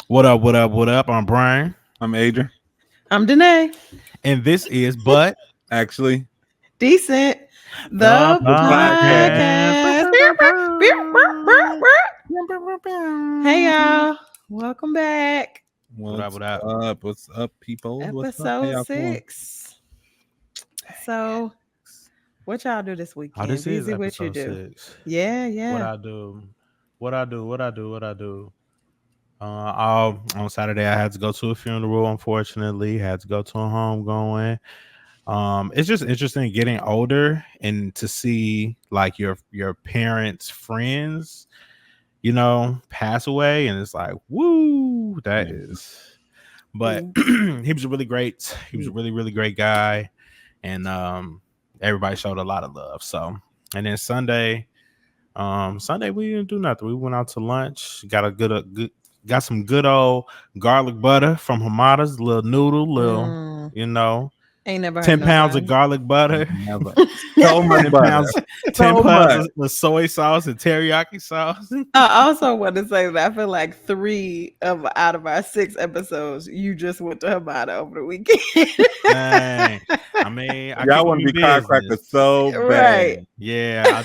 What up, what up, what up? I'm Brian. I'm Adrian. I'm Danae. And this is But Actually, Decent. the The the podcast. podcast. podcast. Hey, y'all. Welcome back. What up, What's what up? up? What's up, people? What's up? How Episode y'all doing? 6. So, what y'all do this Oh, weekend? this is Busy, what you episode do? 6. Yeah, What yeah. I do. What I do. On Saturday, I had to go to a funeral, unfortunately. Had to go to a homegoing. It's just interesting getting older and to see like your parents' friends, pass away, and it's like, woo, that Yeah. is. But Mm. he was a really great. He was a really really great guy, and everybody showed a lot of love. So, and then Sunday we didn't do nothing. We went out to lunch, got got some good old garlic butter from Hamada's, little noodle, Mm. you know, Ain't never heard 10 pounds of nobody. garlic butter. Never. So much 10 butter. pounds, 10 So pounds much. of soy sauce and teriyaki sauce. I also want to say that I feel like 3 out of our 6 episodes, you just went to Hamada over the weekend. Dang. I mean, I Y'all keep want them to in be firecrackers business. so Right. bad. Yeah, I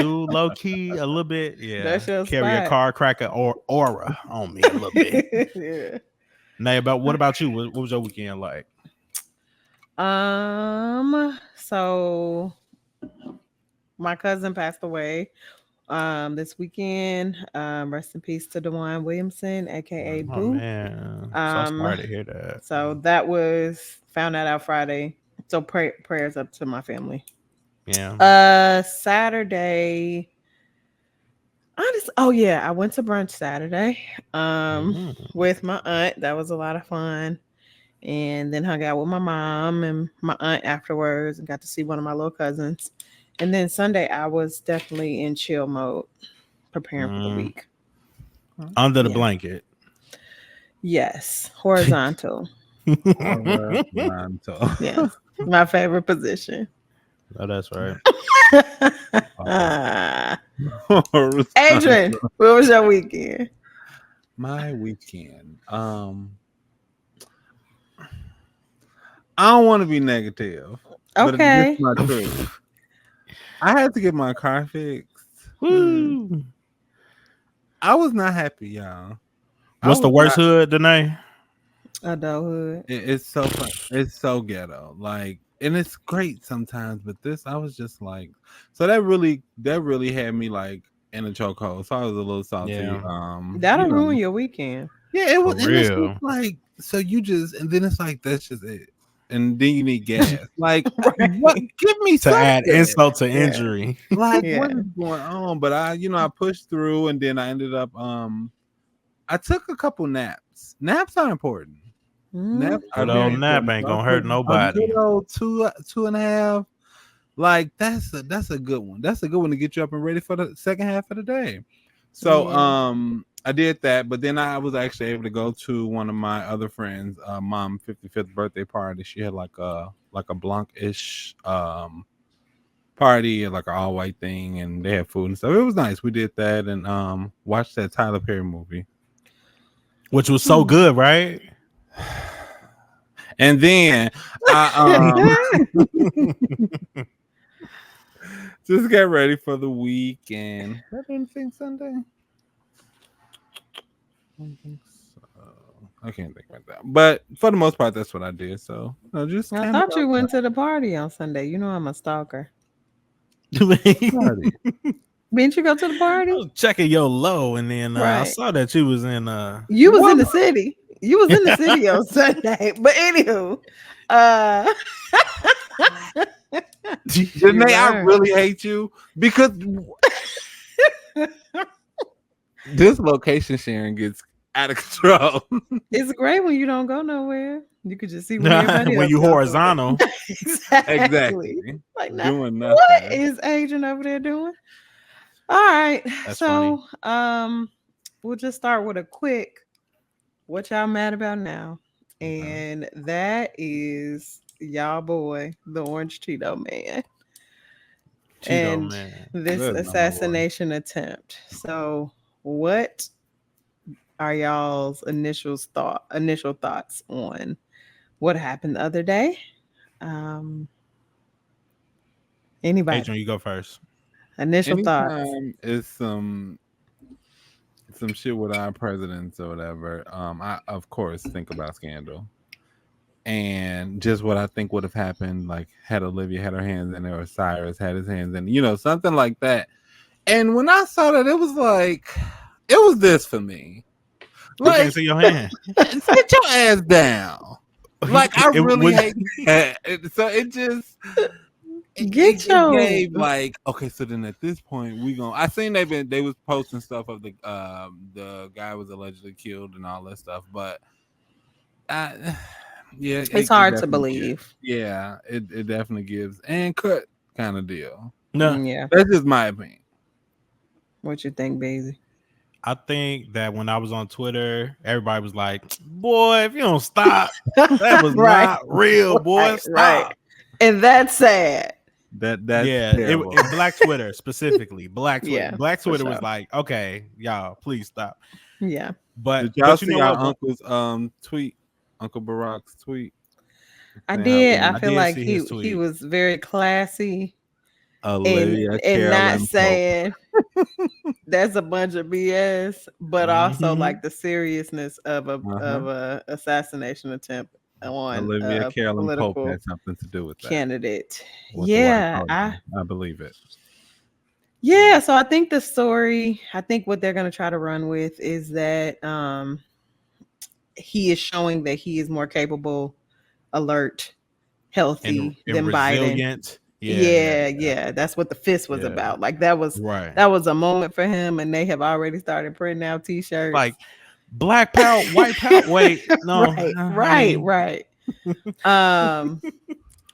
do low key a little bit. Yeah, That's your carry a spot. car cracker or aura on me a little bit. Yeah. Nay, what about you? What was your weekend like? So my cousin passed away this weekend. Rest in peace to Dewan Williamson, aka Oh Boo. man, so Um sorry to hear that. so that was found that out Friday. So prayers up to my family. Yeah. Saturday. Oh yeah, I went to brunch Saturday Mhm. with my aunt. That was a lot of fun. And then hung out with my mom and my aunt afterwards and got to see one of my little cousins. And then Sunday I was definitely in chill mode, preparing for the Mm. week. Under the Yeah. blanket. Yes. Horizontal. Horizontal. Yes. My favorite position. Oh, that's right. Adrian, what was your weekend? My weekend. I don't want to be negative, but it's Okay. my truth. I had to get my car fixed. Woo. I was not happy, y'all. I What's the was worst not- hood, Danae? Adulthood. It's so fun. It's so ghetto. Like, and it's great sometimes, but this I was just like, so that really had me like in a chokehold. So I was a little salty. Yeah. That'll you know. ruin your weekend. Yeah, it was. For And it's real. just like, so you just, and then it's like that's just it, and then you need gas. Like, Right. what? Give me To add something. insult to injury. Like, Yeah. what is going on? But I pushed through, and then I ended up, I took a couple naps. Naps are important. Naps are Good very old nap important. ain't So I gonna hurt took nobody. A good old two and a half. Like that's a good one. That's a good one to get you up and ready for the second half of the day. So Yeah. I did that, but then I was actually able to go to one of my other friends' mom 55th birthday party. She had like a Blanc-ish party, like an all white thing, and they had food and stuff. It was nice. We did that and watched that Tyler Perry movie. Which was so good, right? And then I just get ready for the weekend. I didn't think Sunday. I don't think so. I can't think about that. But for the most part, that's what I did. So just I kind thought you went to the party on Sunday. You know I'm a stalker. party. Didn't you go to the I party? was checking your low, and then I Right. saw that you was in. You was in the What? city. You was in the city on Sunday. But anywho, uh Janae, I were. really hate you because this location sharing gets out of control. It's great when you don't go nowhere. You could just see what everybody when else you goes horizontal. somewhere. Exactly. Exactly. Like now, Doing what nothing. is Adrian over there doing? All right. That's So we'll just start with a quick what y'all mad about now. And that is y'all boy, the orange Cheeto man. Cheeto And man. this Good Lord. assassination attempt. So what are y'all's initial thoughts on what happened the other day? Um, anybody? Adrian, you go first. Initial thoughts. Anytime it's some shit with our presidents or whatever, I of course think about Scandal and just what I think would have happened, like had Olivia had her hands in there or Cyrus had his hands in, something like that. And when I saw that, it was like it was this for me. You can't Like, see your hand. sit your ass down. Like, I It really was- hate that. So it just Get it your gave like, okay, so then at this point I seen they was posting stuff of the guy was allegedly killed and all that stuff, but I yeah, it's hard to believe. Yeah, it definitely gives and cut kind of deal. no. Yeah. That's just my opinion. What you think, Basie? I think that when I was on Twitter, everybody was like, "Boy, if you don't stop, that was Right. not real, boy. Right, Stop." right. And that's sad. That's Yeah, terrible. it Black Twitter specifically, Black Twitter. Yeah, Black for Twitter was sure. like, "Okay, y'all, please stop." Yeah. Did But y'all you see know our what? uncle's tweet? Uncle Barack's tweet. I saying did. how I feel did like see he his he tweet. was very classy Olivia and not Carolyn Pope. saying that's a bunch of BS, but also Mhm. like the seriousness of Uh-huh. a assassination attempt on Olivia a Carolyn Pope political had something to do with that. candidate. With the white Yeah, I believe it. yeah. So I think the story, I think what they're gonna try to run with is that he is showing that he is more capable, alert, healthy And than Biden. resilient. Yeah. That's what the fist was Yeah. about. Like that was Right. a moment for him, and they have already started printing out T-shirts. Like Black power, white power. Wait, no, right. Um,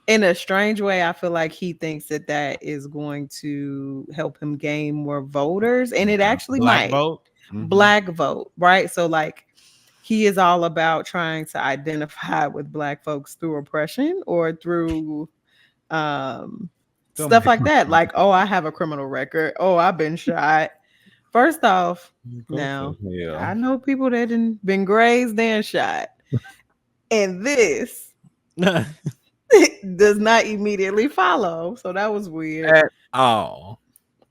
in a strange way, I feel like he thinks that is going to help him gain more voters, and it actually Black might. vote. Black vote, right? So like he is all about trying to identify with Black folks through oppression or through stuff like that. Like, oh, I have a criminal record. Oh, I've been shot. First off, now I know people that have been grazed and shot, and this does not immediately follow. So that was weird. At all.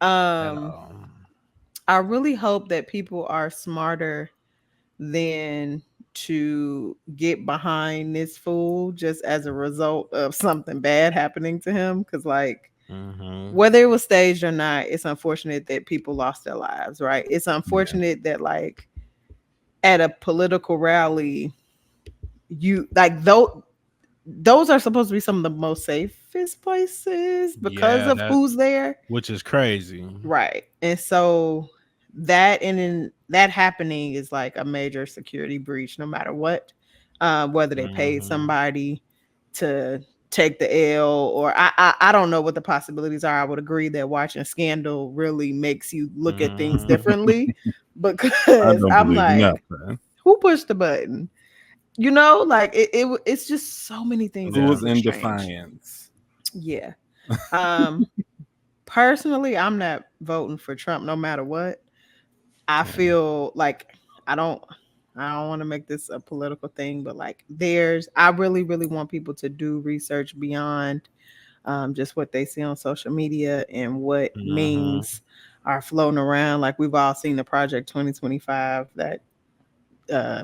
I really hope that people are smarter than to get behind this fool just as a result of something bad happening to him. Because, like, whether it was staged or not, it's unfortunate that people lost their lives, right? It's unfortunate that, like, at a political rally, you like those are supposed to be some of the most safest places because of who's there, which is crazy, right? And so that happening is like a major security breach, no matter what, whether they paid somebody to take the L or I don't know what the possibilities are. I would agree that watching Scandal really makes you look at things differently because I'm like, nothing. Who pushed the button? You know, like it's just so many things. Who was in defiance? Yeah. Personally, I'm not voting for Trump no matter what. I feel like I don't want to make this a political thing, but like I really, really want people to do research beyond just what they see on social media and what memes are floating around. Like we've all seen the Project 2025, that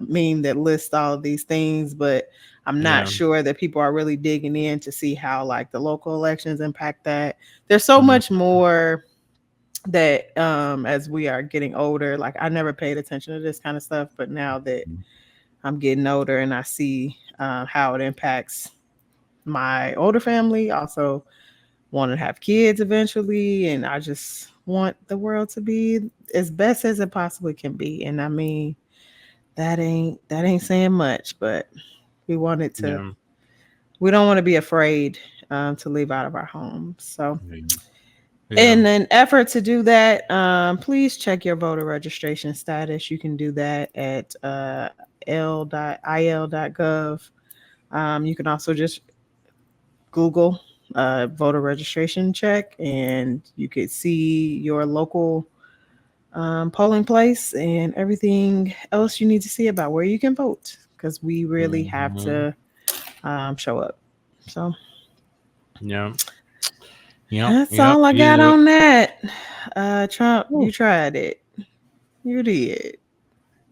meme that lists all of these things, but I'm not sure that people are really digging in to see how like the local elections impact that. There's so much more that as we are getting older, like I never paid attention to this kind of stuff, but now that I'm getting older and I see how it impacts my older family, also want to have kids eventually, and I just want the world to be as best as it possibly can be. And I mean, that ain't saying much, but we want it to. We don't want to be afraid to leave out of our homes. So, in an effort to do that, please check your voter registration status. You can do that at l.il.gov. You can also just Google voter registration check, and you could see your local polling place and everything else you need to see about where you can vote, because we really have Mhm. to show up. So Yeah. Yep. that's Yep. all I got Yeah. on that. Trump, Ooh. you tried it. You did.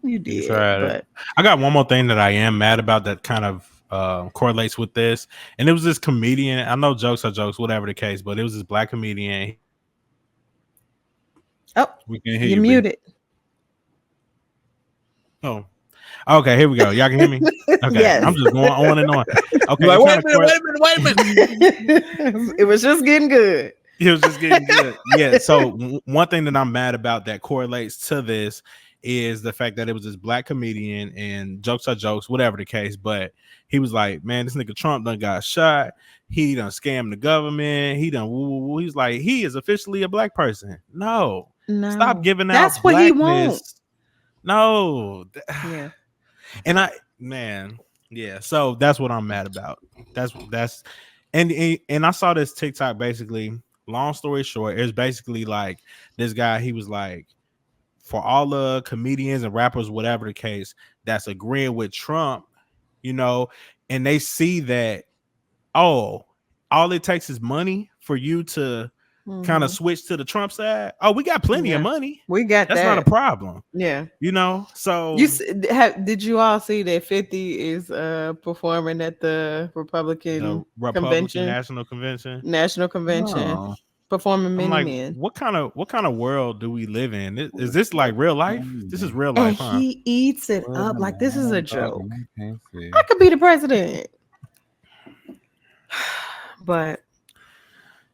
You You did. tried it. But I got one more thing that I am mad about that kind of correlates with this, and it was this comedian. I know jokes are jokes, whatever the case, but it was this black comedian. oh, We can hear you you, B. muted. Oh, okay. Here we go. Y'all can hear me. Okay, Yes. I'm just going on and on. You're Okay, like, it wait kind a of minute, wait a minute, wait a minute. It was just getting good. it was just getting good. Yeah. So one thing that I'm mad about that correlates to this is the fact that it was this black comedian, and jokes are jokes, whatever the case. But he was like, "Man, this nigga Trump done got shot. He done scammed the government. He done woo woo woo." He's like, he is officially a black person. No, stop No, giving that's out what he wants. blackness. No, Yeah. and man, yeah. So that's what I'm mad about. That's and I saw this TikTok basically. Long story short, it's basically like this guy. He was like, for all the comedians and rappers, whatever the case, that's agreeing with Trump, you know, and they see that, oh, all it takes is money for you to kind of Mhm. switch to the Trump side. Oh, we got plenty of Yeah. money. We got That's not a that. problem, Yeah. you know. So Did you all see that 50 is performing at the the Republican Republican convention, National Convention. national convention, No. performing I'm Many like, Men? what kind of world do we live in? Is this like real life? This is real And life, huh? he eats it Where up am like this is I? a Dog, joke. I can't see. I could be the president. But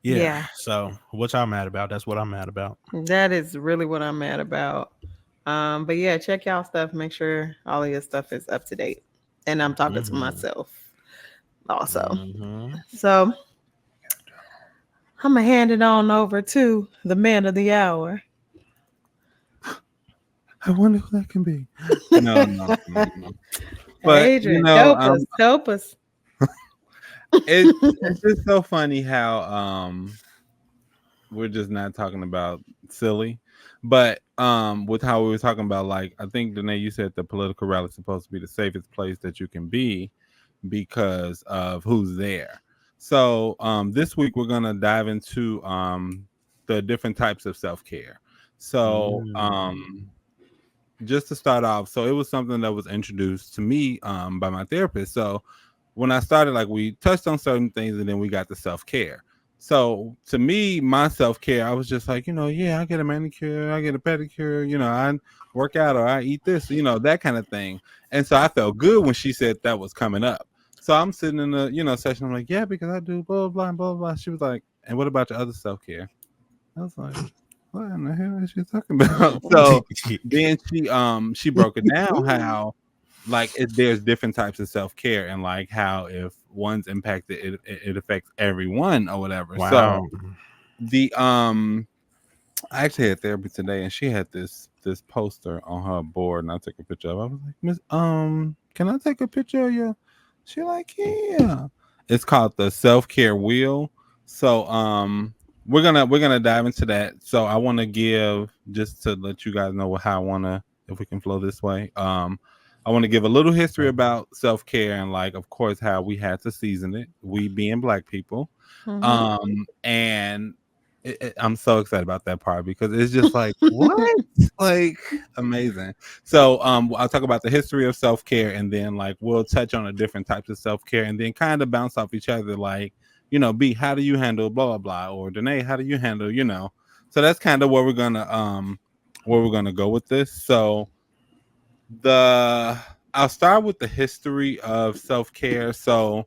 Yeah. yeah, So what y'all mad about? That's what I'm mad about. that is really what I'm mad about. But yeah, check y'all stuff. Make sure all of your stuff is up to date. And I'm talking to Mm-hmm. myself also. Mm-hmm. So I'm gonna hand it on over to the man of the hour. I wonder who that can be. No. But Adrian, help us, help us. it's just so funny how we're just not talking about silly, but with how we were talking about, like, I think Danae, you said the political rally is supposed to be the safest place that you can be because of who's there. So this week we're gonna dive into the different types of self-care. So just to start off, so it was something that was introduced to me by my therapist. So when I started, like, we touched on certain things and then we got to self-care. So to me, my self-care, I was just like, yeah, I get a manicure, I get a pedicure, I work out or I eat this, that kind of thing. And so I felt good when she said that was coming up. So I'm sitting in the, session. I'm like, yeah, because I do blah, blah, blah, blah. She was like, and what about your other self-care? I was like, what in the hell is she talking about? So then she broke it down how, like, there's different types of self-care, and like how if one's impacted, it affects everyone or whatever. Wow. So the I actually had therapy today, and she had this poster on her board, and I took a picture of it. I was like, Miss, can I take a picture of you? She like, yeah. It's called the self-care wheel. So we're gonna dive into that. So I want to give, just to let you guys know how I want to, if we can flow this way. I want to give a little history about self-care and, like, of course, how we had to season it, we being Black people. And I'm so excited about that part because it's just like, what? Like, amazing. So I'll talk about the history of self-care, and then, like, we'll touch on the different types of self-care, and then kind of bounce off each other, like, B, how do you handle blah blah blah, or Danae, how do you handle, so that's kind of where we're gonna go with this. So I'll start with the history of self-care. So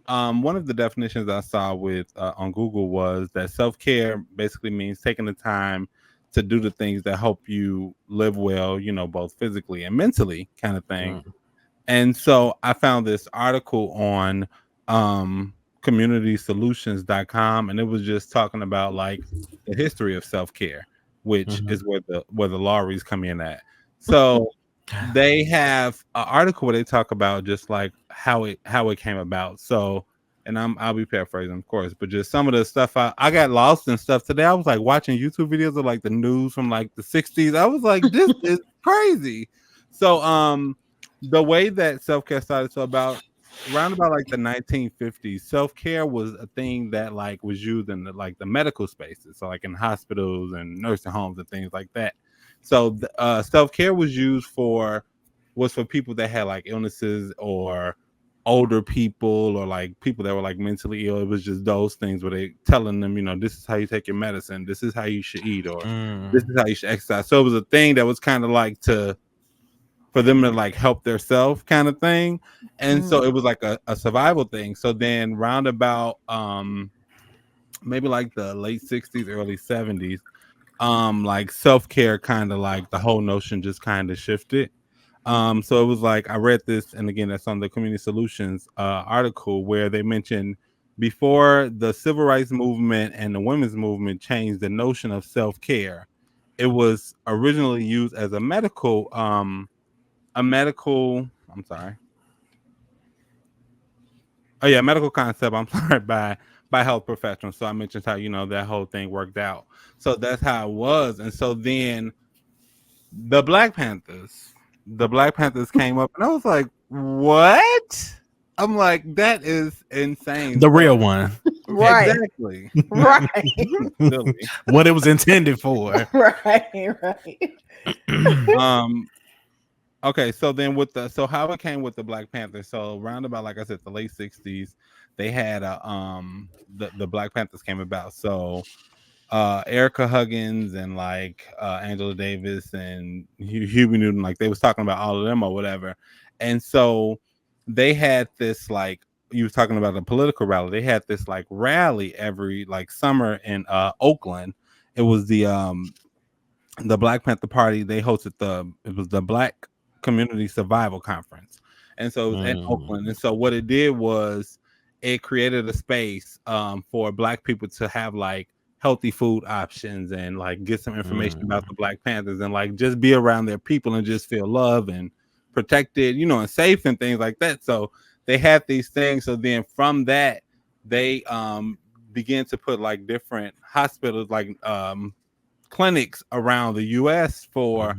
one of the definitions I saw with on Google was that self-care basically means taking the time to do the things that help you live well, both physically and mentally, kind of thing. And so I found this article on communitysolutions.com, and it was just talking about, like, the history of self-care, which is where the Lowrys come in at. So they have an article where they talk about just like how it came about. So and I'll be paraphrasing, of course, but just some of the stuff I got lost in stuff today. I was like watching YouTube videos of like the news from like the 60s. I was like, this is crazy. So the way that self-care started, so about around about like the 1950s, self-care was a thing that like was used in the medical spaces, so like in hospitals and nursing homes and things like that. So self-care was for people that had like illnesses or older people or like people that were like mentally ill. It was just those things where they telling them, this is how you take your medicine, this is how you should eat, or this is how you should exercise. So it was a thing that was kind of like for them to like help their self kind of thing. And so it was like a survival thing. So then round about maybe like the late 60s, early 70s, like self-care kind of like the whole notion just kind of shifted. So it was like I read this, and again, that's on the Community Solutions article where they mentioned before the civil rights movement and the women's movement changed the notion of self-care. It was originally used as a medical. I'm sorry. Oh yeah, medical concept. I'm sorry, by health professionals. So I mentioned how that whole thing worked out. So that's how it was, and so then the Black Panthers. The Black Panthers came up, and I was like, "What?" I'm like, "That is insane." The real one. Right. Exactly. Right. Really. What it was intended for. Right. Okay, so then so how it came with the Black Panthers. So around about, like I said, the late 60s, they had the Black Panthers came about. So Erica Huggins and like Angela Davis and Huey Newton, like they was talking about all of them or whatever. And so they had this, like you was talking about a political rally. They had this like rally every like summer in Oakland. It was the Black Panther Party. They hosted it was the Black Community Survival Conference. And so it was in Oakland. And so what it did was it created a space for Black people to have like healthy food options and like get some information about the Black Panthers and like just be around their people and just feel love and protected, and safe and things like that. So they had these things. So then from that, they began to put like different hospitals, like clinics around the US for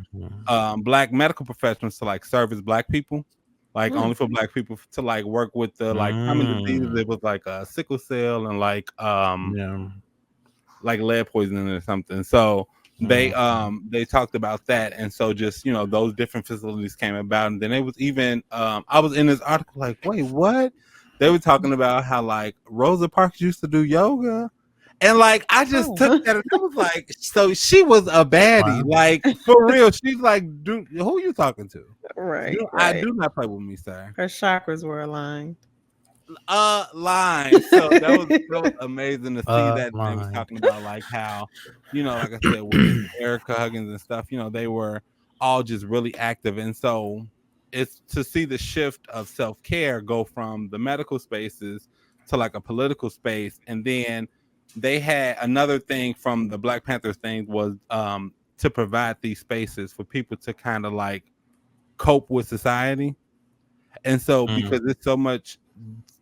Black medical professionals to like service Black people, like only for Black people to like work with the like common diseases. It was like sickle cell and like like lead poisoning or something. So they talked about that, and so just those different facilities came about. And then it was even I was in this article like, wait, what? They were talking about how like Rosa Parks used to do yoga. And like I just took that and I was like, so she was a baddie, like for real. She's like, dude, who are you talking to? Right. I do not play with me, sir. Her chakras were aligned. Line. So that was amazing to see that they was talking about like how, like I said, with Erica Huggins and stuff, they were all just really active. And so it's to see the shift of self-care go from the medical spaces to like a political space. And then they had another thing from the Black Panthers thing was to provide these spaces for people to kind of like cope with society. And so because there's so much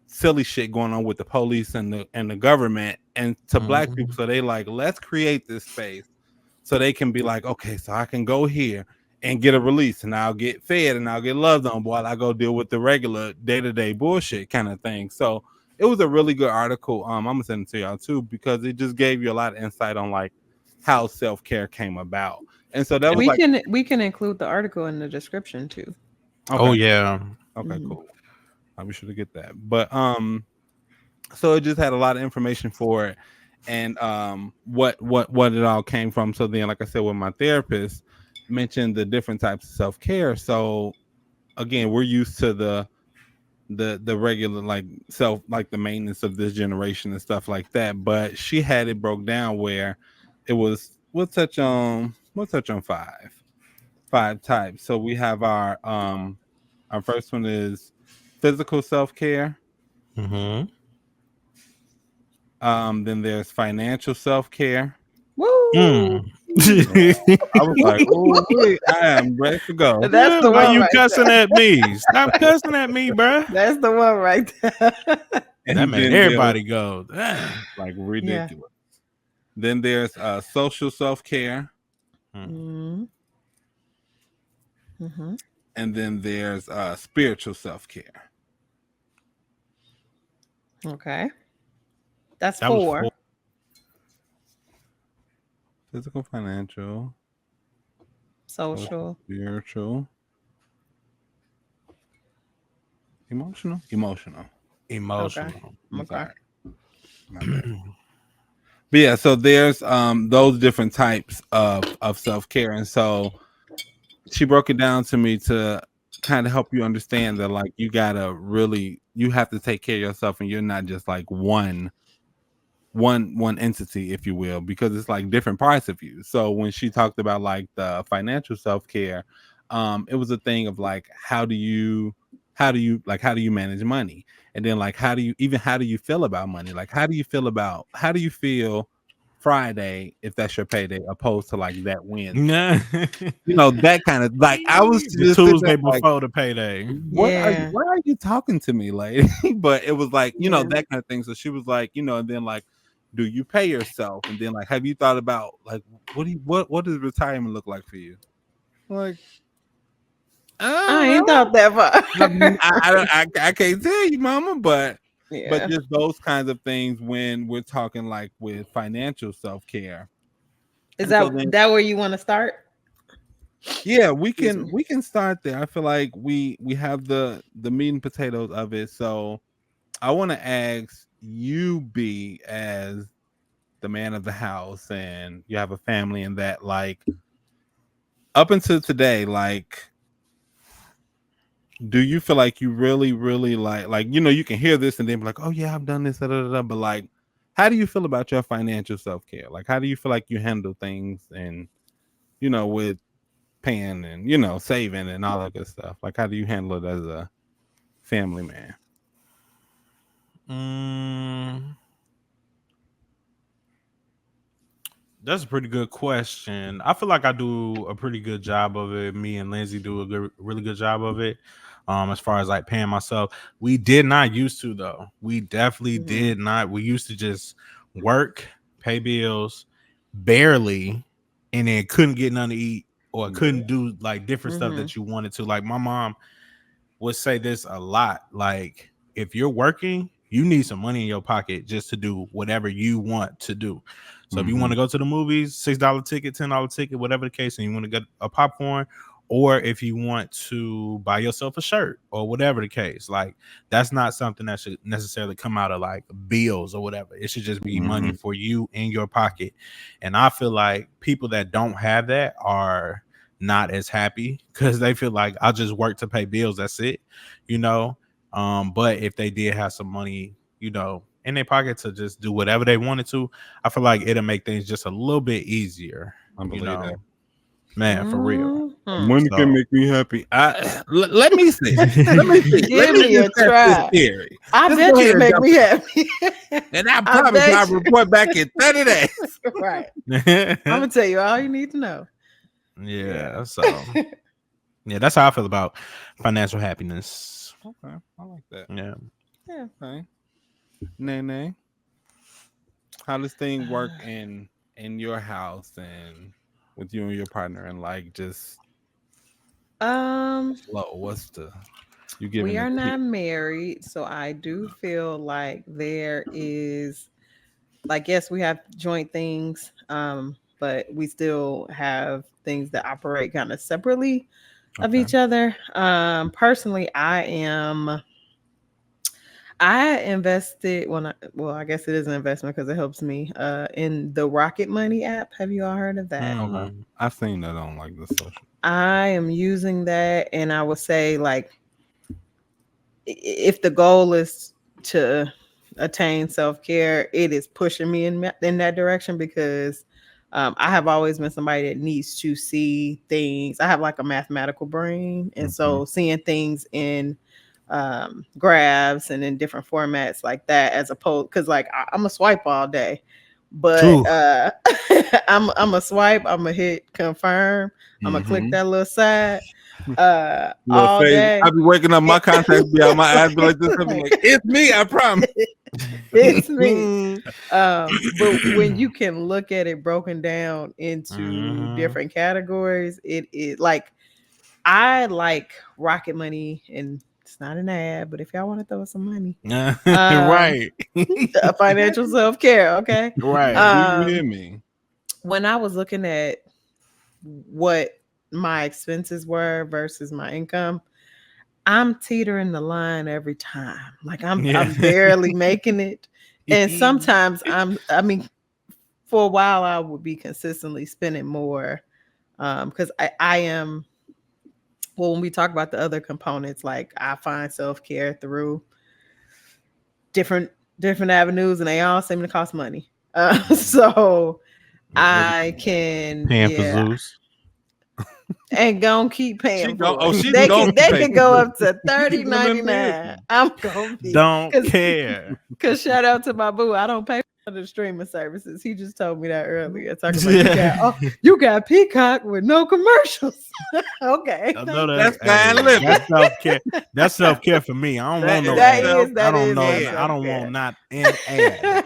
silly shit going on with the police and the government and to Black people, so they like, let's create this space so they can be like, okay, so I can go here and get a release and I'll get fed and I'll get loved on while I go deal with the regular day-to-day bullshit kind of thing. So it was a really good article. I'm gonna send it to y'all too because it just gave you a lot of insight on like how self-care came about. And so that was we can include the article in the description too. Okay. Oh yeah. Okay, cool. I'll be sure to get that. But so it just had a lot of information for it and what it all came from. So then, like I said, with my therapist mentioned the different types of self-care. So again, we're used to the regular like the maintenance of this generation and stuff like that, but she had it broke down where it was we'll touch on five types. So we have our first one is physical self-care. Then there's financial self-care. Woo! I was like, oh, I am ready to go. That's the Why one you right cussing there. at me? Stop cussing at me, bruh. That's the one right there. That And made then there's everybody go, dang. like Yeah. ridiculous. Then there's social self care, Mm. Mm-hmm. Mm-hmm. and then there's spiritual self care. Okay. That's That was 4. four. Physical, financial, social, Social. spiritual, emotional. Okay. Emotional. I'm Okay. sorry, my bad. But yeah, so there's those different types of self care, and so she broke it down to me to kind of help you understand that like you have to take care of yourself, and you're not just like one entity, if you will, because it's like different parts of you. So when she talked about like the financial self care, it was a thing of like how do you manage money, and then like how do you feel about money, like how do you feel Friday if that's your payday, opposed to like that Wednesday. Nah. That kind of like I was The just sitting there Tuesday like, before the payday. Yeah. why are you talking to me, lady? But it was like, Yeah. that kind of thing. So she was like, and then like, do you pay yourself? And then like, have you thought about like what does retirement look like for you? Like, I I don't ain't know. thought that I mean, far. I can't tell you, mama, but Yeah. just those kinds of things when we're talking like with financial self-care. Is And so that then that where you want to start? yeah, Excuse me. we can start there. I feel like we have the meat and potatoes of it. So I want to ask you, B, as the man of the house, and you have a family, and that like up until today, like, do you feel like you really, really like you can hear this and then be like, oh yeah, I've done this, da, da, da, da, but like, how do you feel about your financial self care? Like, how do you feel like you handle things, and with paying and saving and all that good stuff? Like, how do you handle it as a family man? Mm, that's a pretty good question. I feel like I do a pretty good job of it. Me and Lindsay do a really good job of it. As far as like paying myself, we did not used to though. We definitely Mm-hmm. did not. We used to just work, pay bills, barely, and then couldn't get nothing to eat or Yeah. couldn't do like different stuff Mm-hmm. that you wanted to. Like my mom would say this a lot. Like, if you're working, you need some money in your pocket just to do whatever you want to do. So if you want Mm-hmm. to go to the movies, $6 ticket, $10 ticket, whatever the case, and you want to get a popcorn, or if you want to buy yourself a shirt or whatever the case, like that's not something that should necessarily come out of like bills or whatever. It should just be money Mm-hmm. for you in your pocket. And I feel like people that don't have that are not as happy because they feel like I'll just work to pay bills. That's it, you know. But if they did have some money, in their pocket to just do whatever they wanted to, I feel like it'll make things just a little bit easier, I believe that. man, for real. Mm-hmm. Money can So make me happy. Let me see. Let me see. Let Give me me just a test this try. theory. I Just bet go you ahead it and make jump me in. happy. And I I promise you, bet I'll you. report back in 30 days. Right. I'm gonna tell you all you need to know. Yeah. yeah, so yeah, that's how I feel about financial happiness. Okay, I like that. Yeah. Yeah. Okay. Nene, how does thing work in your house and with you and your partner, and like just Um, flow? What's the you we giving the are tip? not married, so I do feel like there is like yes, we have joint things, but we still have things that operate kind of separately of Okay. each other. Personally, I invested well, I guess it is an investment because it helps me in the Rocket Money app. Have you all heard of that? Okay. Mm. I've seen that on like the social. I am using that, and I would say like if the goal is to attain self-care, it is pushing me in that direction because I have always been somebody that needs to see things. I have like a mathematical brain, and Mm-hmm. so seeing things in graphs and in different formats like that, as opposed because like I'm a swipe all day, but Ooh. I'm a swipe. I'm gonna hit confirm. I'm gonna click Mm-hmm. that little side. Little all face. day. I be waking up, my contacts be out, my eyes be like this. I be like, it's me, I promise. It's me. But when you can look at it broken down into different categories, it is like I like Rocket Money, and it's not an ad, but if y'all want to throw some money, Right. financial self care, okay. Right. Do you hear me? When I was looking at what my expenses were versus my income, I'm teetering the line every time. Like I'm barely making it. And sometimes I mean, for a while I would be consistently spending more. Because I am, well, when we talk about the other components, like I find self-care through different avenues, and they all seem to cost money. So I can, Paying for Zeus. and gonna keep paying for it. She They gonna can pay go for up to $30.99. listen. I'm gonna be Don't care. Cause shout out to my boo, I don't pay for the streaming services. He just told me that earlier. Talking about you got Peacock with no commercials. Okay, I know That's fine living. That's self care. That's self care for me. I don't want no that ad. is that I don't is know. my I don't self-care. want not an ad.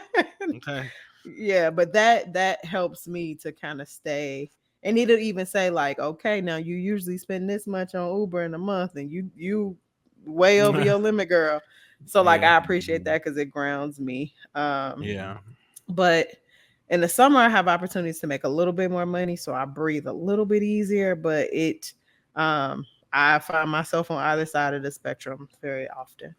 Okay. Yeah, but that helps me to kind of stay. And it'll even say like, okay, now you usually spend this much on Uber in a month, and you way over your limit, girl. So like, I appreciate that because it grounds me. Yeah. But in the summer, I have opportunities to make a little bit more money, so I breathe a little bit easier. But I find myself on either side of the spectrum very often.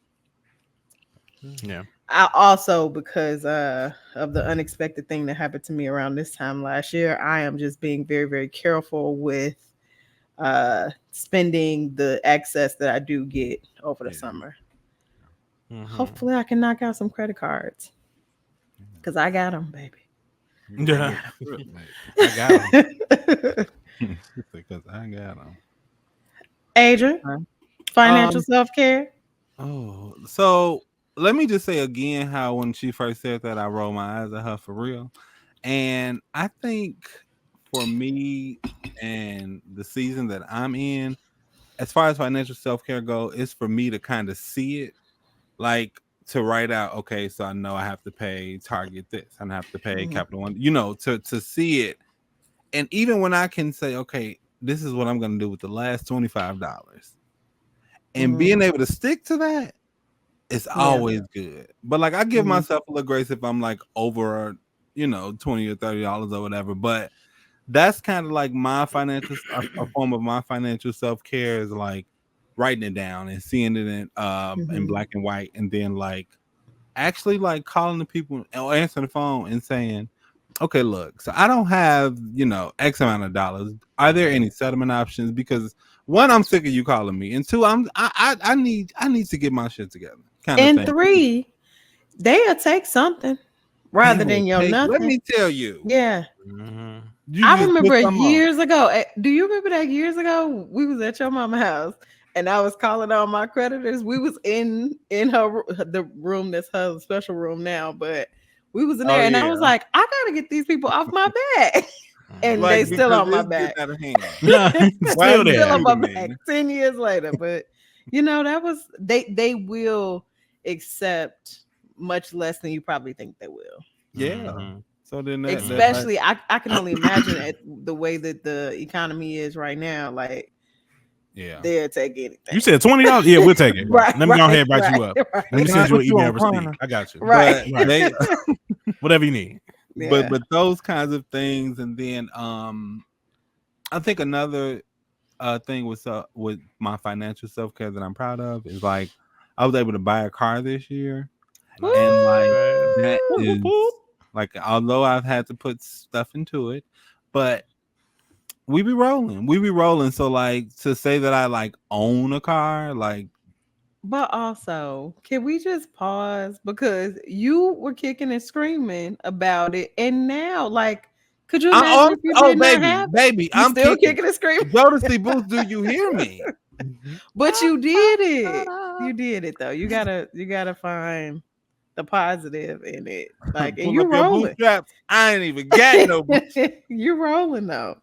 Yeah. I also, because of the unexpected thing that happened to me around this time last year, I am just being very, very careful with spending the excess that I do get over the summer. Hopefully I can knock out some credit cards, because I got them, baby. Yeah. I got them. Because I got them. Adrian, financial self-care. Oh, so let me just say again how when she first said that, I rolled my eyes at her for real. And I think for me and the season that I'm in, as far as financial self-care go, it's for me to kind of see it, like to write out, okay, so I know I have to pay Target this, and I have to pay Capital One, to see it. And even when I can say, okay, this is what I'm going to do with the last $25, and being able to stick to that, it's always good. But like, I give myself a little grace if I'm like over, $20 or $30 or whatever. But that's kind of like my financial, a form of my financial self-care is like writing it down and seeing it in black and white, and then like actually like calling the people or answering the phone and saying, okay, look, so I don't have, X amount of dollars. Are there any settlement options? Because one, I'm sick of you calling me, and two, I need to get my shit together. And three, they'll take something rather than your nothing. Let me tell you. Yeah. I remember years ago. Do you remember that years ago? We was at your mama's house, and I was calling all my creditors. We was in the room that's her special room now, but we was in there, and I was like, I gotta get these people off my back. And like, they still on my back. Still on my back 10 years later. But that was they will accept much less than you probably think they will. Yeah. So then especially I can only imagine at the way that the economy is right now, like they'll take anything. You said $20? Yeah, we'll take it. Right. Let me go ahead and write you up. Let me send you an email receipt. I got you. Right. Whatever you need. Yeah. But those kinds of things, and then I think another thing with my financial self-care that I'm proud of is like I was able to buy a car this year. Woo! And like that is like, although I've had to put stuff into it, but we be rolling. So like, to say that I like own a car, like. But also, can we just pause, because you were kicking and screaming about it, and now like, could you imagine if you did not have baby, I'm still kicking and screaming. Jodeci Boots, do you hear me? But you did it. You did it though. You gotta find the positive in it. Like, and you rolling. I ain't even got no. You're rolling though.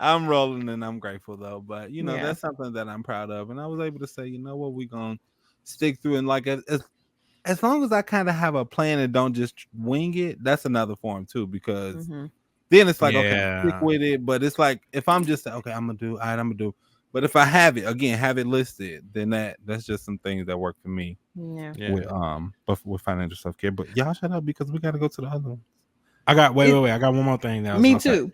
I'm rolling and I'm grateful though. But Yeah. that's something that I'm proud of, and I was able to say, you know what, we gonna stick through, and like as long as I kind of have a plan and don't just wing it, that's another form too, because Mm-hmm. then it's like, okay, stick Yeah. with it. But it's like if I'm just okay, I'm gonna do, all right, I'm gonna do. But if I have it again, have it listed, then that's just some things that work for me Yeah. with Yeah. but with financial self care. But y'all shut up because we gotta go to the other one. I got It, wait. I got one more thing that I was me gonna say. too.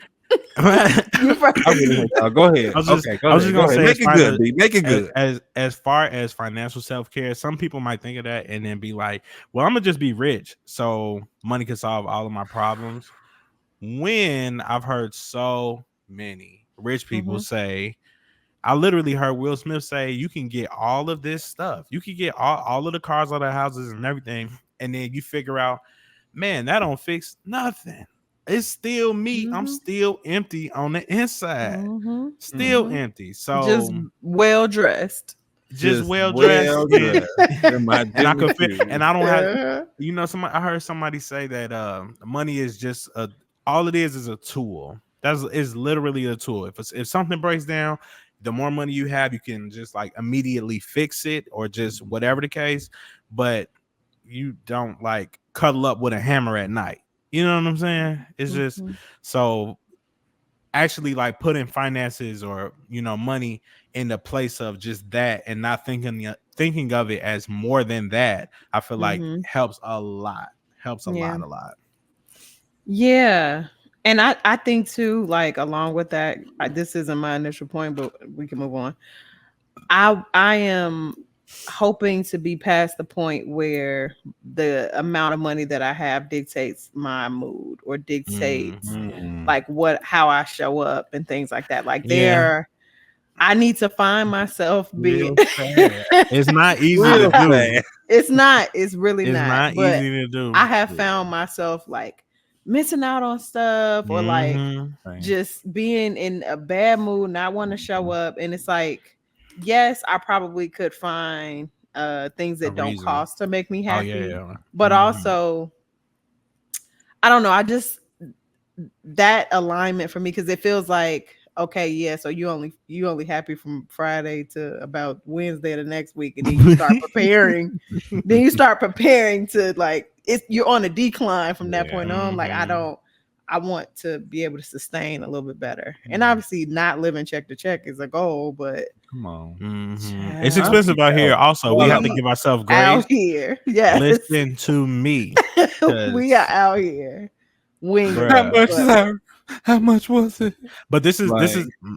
You first. I really hate y'all. Go ahead. Okay, I go was just ahead. Go gonna ahead. say, Make it good, B. Make it good. as far as financial self care, some people might think of that and then be like, "Well, I'm gonna just be rich, so money can solve all of my problems." When I've heard so many rich people Mm-hmm. say, I literally heard Will Smith say, "You can get all of this stuff, you can get all of the cars, all the houses, and everything, and then you figure out, man, that don't fix nothing. It's still me. I'm Mm-hmm. still empty on the inside, Mm-hmm. still Mm-hmm. empty. Just So well dressed. just Just well dressed well and dressed. Am I and I good with could fit, you? and I don't have, Uh-huh. somebody, I heard somebody say that money is just all it is a tool. That's is literally a tool. If something breaks down, the more money you have, you can just like immediately fix it or just whatever the case. But you don't like cuddle up with a hammer at night. You know what I'm saying? It's just Mm-hmm. so actually like putting finances or money in the place of just that and not thinking of it as more than that, I feel like Mm-hmm. helps a lot. Helps a Yeah. lot, a lot. Yeah. And I think too, like along with that, this isn't my initial point, but we can move on. I am hoping to be past the point where the amount of money that I have dictates my mood or dictates Mhm. like how I show up and things like that. Like Yeah, I need to find myself being real sad. It's not easy to Real do. fast. it's really It's not. not But easy to do. I have found myself like missing out on stuff or like Hmm. Same. just being in a bad mood, not want to show up. And it's like, yes, I probably could find things A that don't reason. cost to make me Oh happy. yeah. But Mhm. also, I don't know, I just that alignment for me because it feels like okay, yeah, so you only happy from Friday to about Wednesday of the next week, and then you start preparing. Then you start preparing to like you're on a decline from that Yeah. point on. Like Mhm. I want to be able to sustain a little bit better, and obviously not living check to check is a goal, but Come on. Mhm. It's I child, expensive need out here. help. Also, we have to we give ourselves out grace. here, yes, Listen to me, we are because out here winging How it, bruh. much, but sir? How much was it? But this is Like,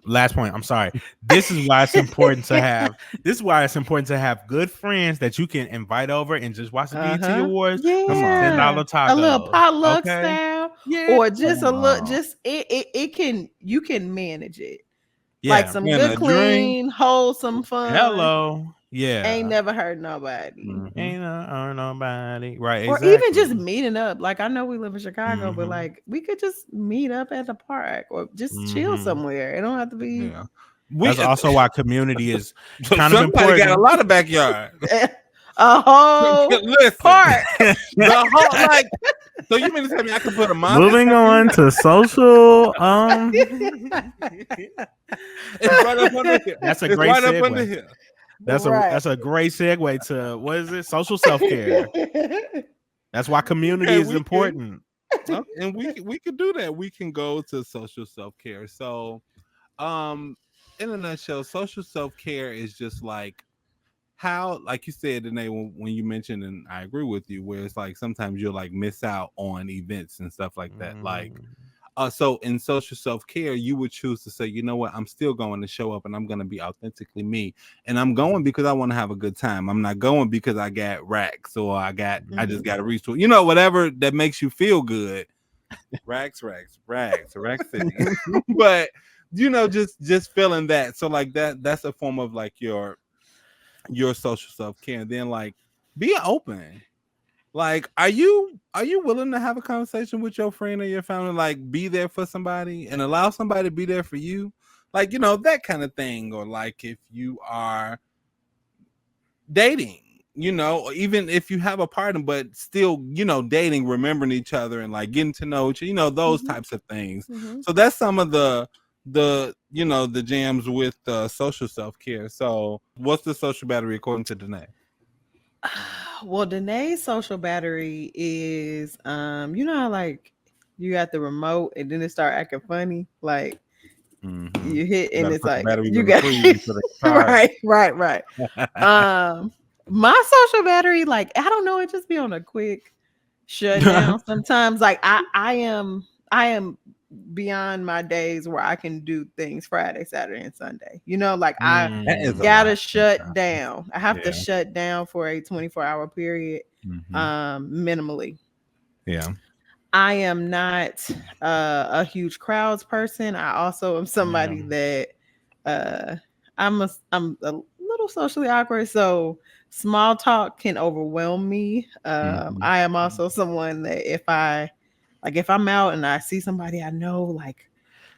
last point. I'm sorry. This is why it's important to have. This is why it's important to have good friends that you can invite over and just watch the BET uh-huh. Awards for some $10 Yeah. A little tacos. potluck Okay. style Yeah. or just come a look on. just it can you can manage it. Like Yeah. some And good a drink. clean, wholesome fun. Hello. Ain't Yeah. never hurt nobody. Mm-hmm. Ain't no nobody. Right. Or even Exactly. just meeting up. Like I know we live in Chicago, but Hmm. like we could just meet up at the park or just chill Hmm. somewhere. It don't have to be Yeah. That's We also why community is kind of somebody got a important. lot of backyard. a whole Listen, park. the whole like. So you mean to tell me I could put a Moving mountain? on to social. It's right up under here. That's a It's great right up under segue. here. Right. That's a great segue to what is it? Social self care. That's why community Okay, is we can. important. And we could do that. We can go to social self care. So, um, in a nutshell, social self care is just like how, like you said, Danae, when you mentioned, and I agree with you, where it's like sometimes you'll like miss out on events and stuff like that. Like, Mhm. so in social self care, you would choose to say, you know what, I'm still going to show up and I'm going to be authentically me, and I'm going because I want to have a good time. I'm not going because I got racks or I just got a reach to, whatever that makes you feel good. Racks, rack city. But just feeling that. So like that's a form of like your social self care. And then like be open. Like, are you willing to have a conversation with your friend or your family? Like, be there for somebody and allow somebody to be there for you, like that kind of thing. Or like if you are dating, or even if you have a partner, but still, dating, remembering each other and like getting to know each, those Mhm. types of things. Mhm. So that's some of the the jams with social self-care. So what's the social battery according to Danae? Well, Danae's social battery is you know how like you got the remote and then it start acting funny, like you hit You and gotta it's put the like battery you on the got freeze so they charge. right. My social battery, like I don't know, it just be on a quick shutdown sometimes. Like I am beyond my days where I can do things Friday, Saturday, and Sunday. You know, like I That is a gotta lot shut sometimes. down. I have to Yeah. shut down for a 24-hour period, minimally. Yeah. I am not a huge crowds person. I also am somebody that uh, I'm a little socially awkward, so small talk can overwhelm me. I am also someone that if I'm out and I see somebody I know, like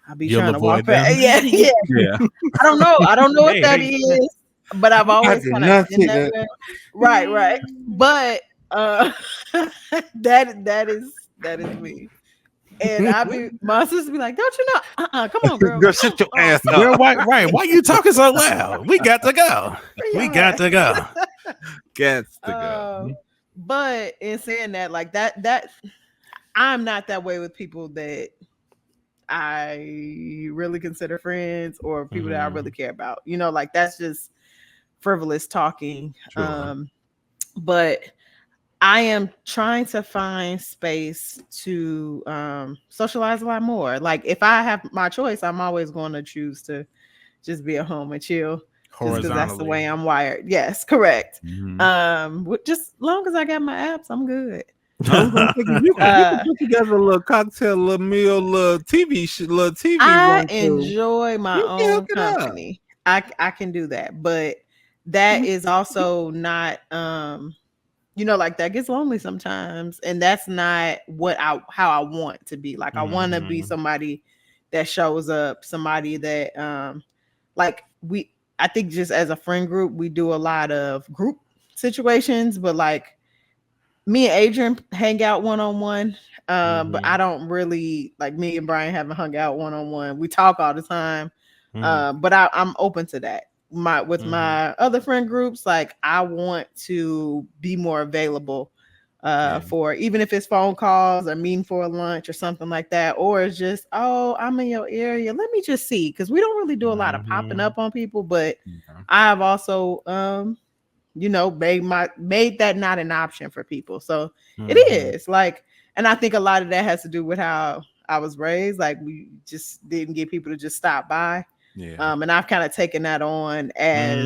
I'll be You'll trying to walk avoid past. them. Yeah. Yeah. I don't know what that Hey. is, but I've I always did kind of not been see that that. way. Right. But that is me. And my sister be like, "Don't you know? Come on, girl. Girl, shut your ass Girl, up. right. Why you talking so loud? We got to go. We got to go. Gets to go. But in saying that, like that I'm not that way with people that I really consider friends or people that I really care about. You know, like that's just frivolous talking. Sure. But I am trying to find space to socialize a lot more. Like if I have my choice, I'm always going to choose to just be at home and chill. Just because that's the Horizontally. way I'm wired. Yes, correct. Mhm. Just long as I got my apps, I'm good. I was gonna think you can put together a little cocktail, little meal, little TV I run through. enjoy my You can hook own it up. company. I can do that, but that is also not like that gets lonely sometimes, and that's not how I want to be. Like I want to be somebody that shows up, somebody that like I think just as a friend group we do a lot of group situations, but like me and Adrian hang out one-on-one. But I don't really, like, me and Brian haven't hung out one-on-one. We talk all the time. But I'm open to that. With my other friend groups, like I want to be more available for, even if it's phone calls or meeting for a lunch or something like that, or it's just, oh, I'm in your area, let me just see, because we don't really do a lot of popping up on people. But I have also made that not an option for people. So it is like, and I think a lot of that has to do with how I was raised. Like we just didn't get people to just stop by. And I've kind of taken that on as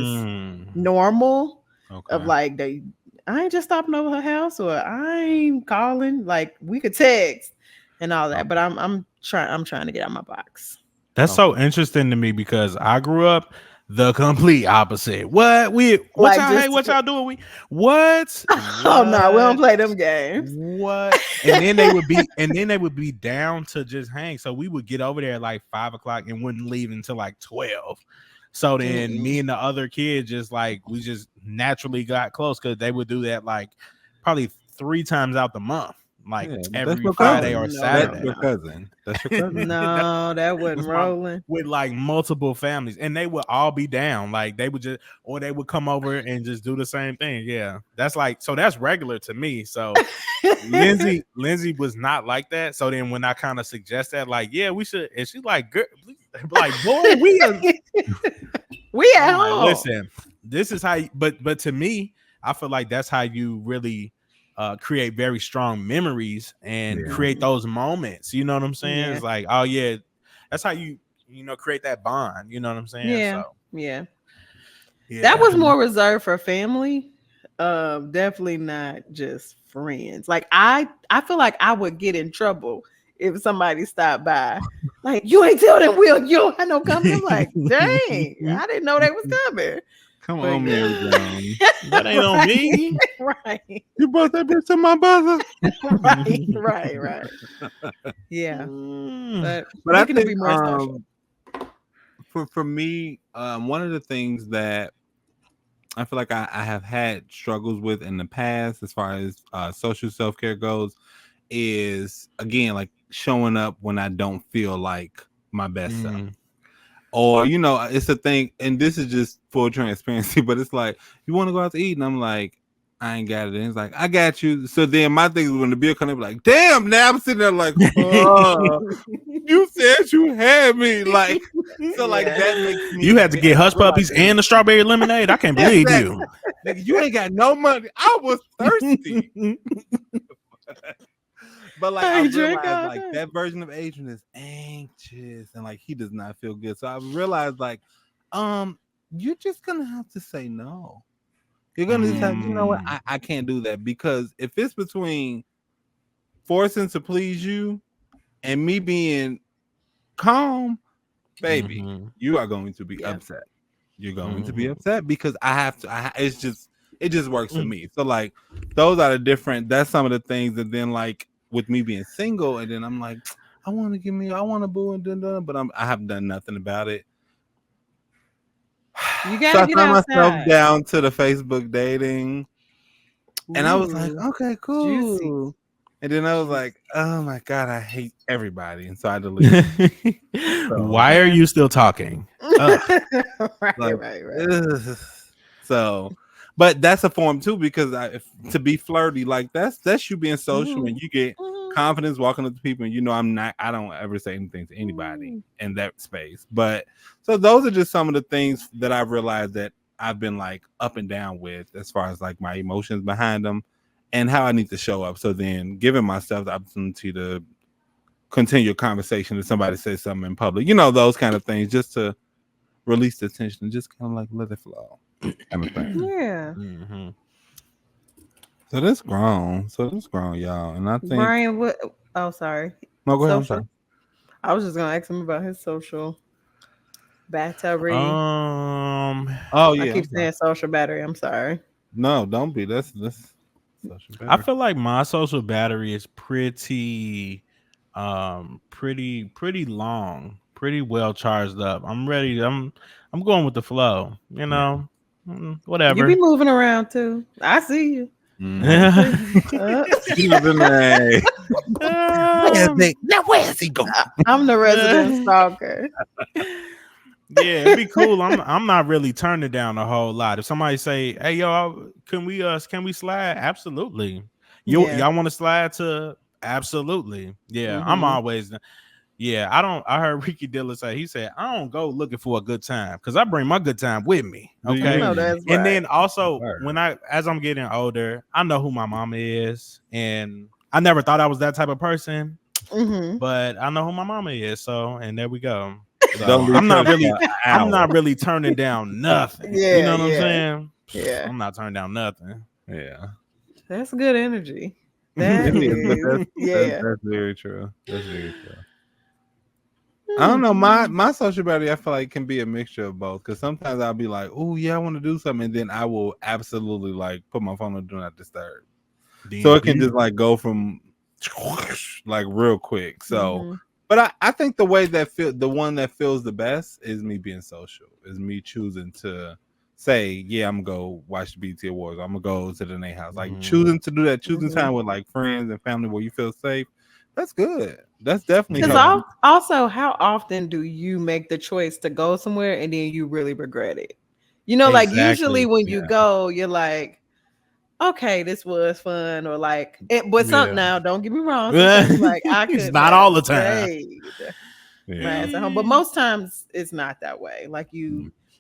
normal. Of like, I ain't just stopping over her house, or I ain't calling. Like we could text and all that, but I'm trying to get out of my box. That's so interesting to me because I grew up the complete opposite. What Like, y'all just hate? What y'all doing? What? Oh no, we don't play them games. What? And then they would be down to just hang. So we would get over there at like 5:00 and wouldn't leave until like 12. So then me and the other kids we just naturally got close because they would do that like probably 3 times out the month. Like every Friday or Saturday. That's your cousin. That's your cousin. No, that wasn't rolling. With like multiple families, and they would all be down. Like they would they would come over and just do the same thing. Yeah, that's like, so that's regular to me. So Lindsay was not like that. So then when I kind of suggest that, like, yeah, we should, and she's like, girl, like, boy, we at home. Listen, this is how. But to me, I feel like that's how you really create very strong memories and create those moments. You know what I'm saying? Yeah. It's like, oh yeah, that's how you create that bond. You know what I'm saying? Yeah. So, yeah. That was more reserved for family. Definitely not just friends. Like I feel like I would get in trouble if somebody stopped by. Like, you ain't tell them you don't have no company. I'm like, dang, I didn't know they was coming. Come on, Mary Jane. That ain't on me. Right. You brought that bitch to my brother. right. Yeah. But I think be more social. For me, one of the things that I feel like I have had struggles with in the past as far as social self-care goes is, again, like showing up when I don't feel like my best self. Or, it's a thing, and this is just full transparency, but it's like, you want to go out to eat? And I'm like, I ain't got it. And it's like, I got you. So then my thing is when the bill comes, be like, damn, now I'm sitting there like, you said you had me. Like, so like that makes me. You had to get hush puppies and the strawberry lemonade. I can't believe you. Nigga, you ain't got no money. I was thirsty. But like I realized like that version of Adrian is anxious and like he does not feel good. So I realized like, you're just gonna have to say no. You're gonna just have, you know what? I can't do that because if it's between forcing to please you and me being calm, baby, you are going to be upset. You're going to be upset because I have to. It just works for me. So like those are the different. That's some of the things that then like with me being single, and then I'm like, I want to boo and done, but I have done nothing about it. You gotta get outside. Myself down to the Facebook dating, and I was like, okay, cool. Juicy. And then I was like, oh my God, I hate everybody. And so I deleted. Why are you still talking? Right. So, but that's a form too, because to be flirty, like that's you being social and you get confidence walking up to people and I don't ever say anything to anybody in that space. But so those are just some of the things that I've realized that I've been like up and down with as far as like my emotions behind them and how I need to show up. So then giving myself the opportunity to continue a conversation if somebody says something in public, those kind of things, just to release the tension and just kind of like let it flow. Kind of thing. Yeah. So that's grown, y'all. And I think Brian, what? Oh, sorry. No, go ahead. I'm sorry. I was just gonna ask him about his social battery. Oh yeah. I keep saying social battery. I'm sorry. No, don't be. That's social battery. I feel like my social battery is pretty long, pretty well charged up. I'm ready. I'm going with the flow. Whatever. You be moving around too. I see you. Now where's he going? I'm the resident stalker. Yeah, it'd be cool. I'm not really turning down a whole lot. If somebody say, "Hey, yo, can we slide?" Absolutely. Y'all want to slide to? Absolutely. Yeah, I'm always. Yeah, I heard Ricky Dillon say, he said, I don't go looking for a good time because I bring my good time with me. Okay. And then also as I'm getting older, I know who my mama is. And I never thought I was that type of person. But I know who my mama is. So, and there we go. So I'm not really turning down nothing. Yeah, you know what I'm saying? Yeah. I'm not turning down nothing. Yeah. That's good energy. That's very true. That's very true. I don't know. My social battery, I feel like can be a mixture of both. Because sometimes I'll be like, "Oh yeah, I want to do something," and then I will absolutely like put my phone on do not disturb. So it can just like go from like real quick. So, but I think the way that the one that feels the best is me being social. Is me choosing to say, yeah, I'm gonna go watch the BT Awards. I'm gonna go to the Nate House. Like choosing to do that, choosing time with like friends and family where you feel safe. That's good. That's definitely because also how often do you make the choice to go somewhere and then you really regret it? Like usually when you go, you're like, okay, this was fun, or like but something now, don't get me wrong. Like I could it's not all the time. At home. But most times it's not that way. Like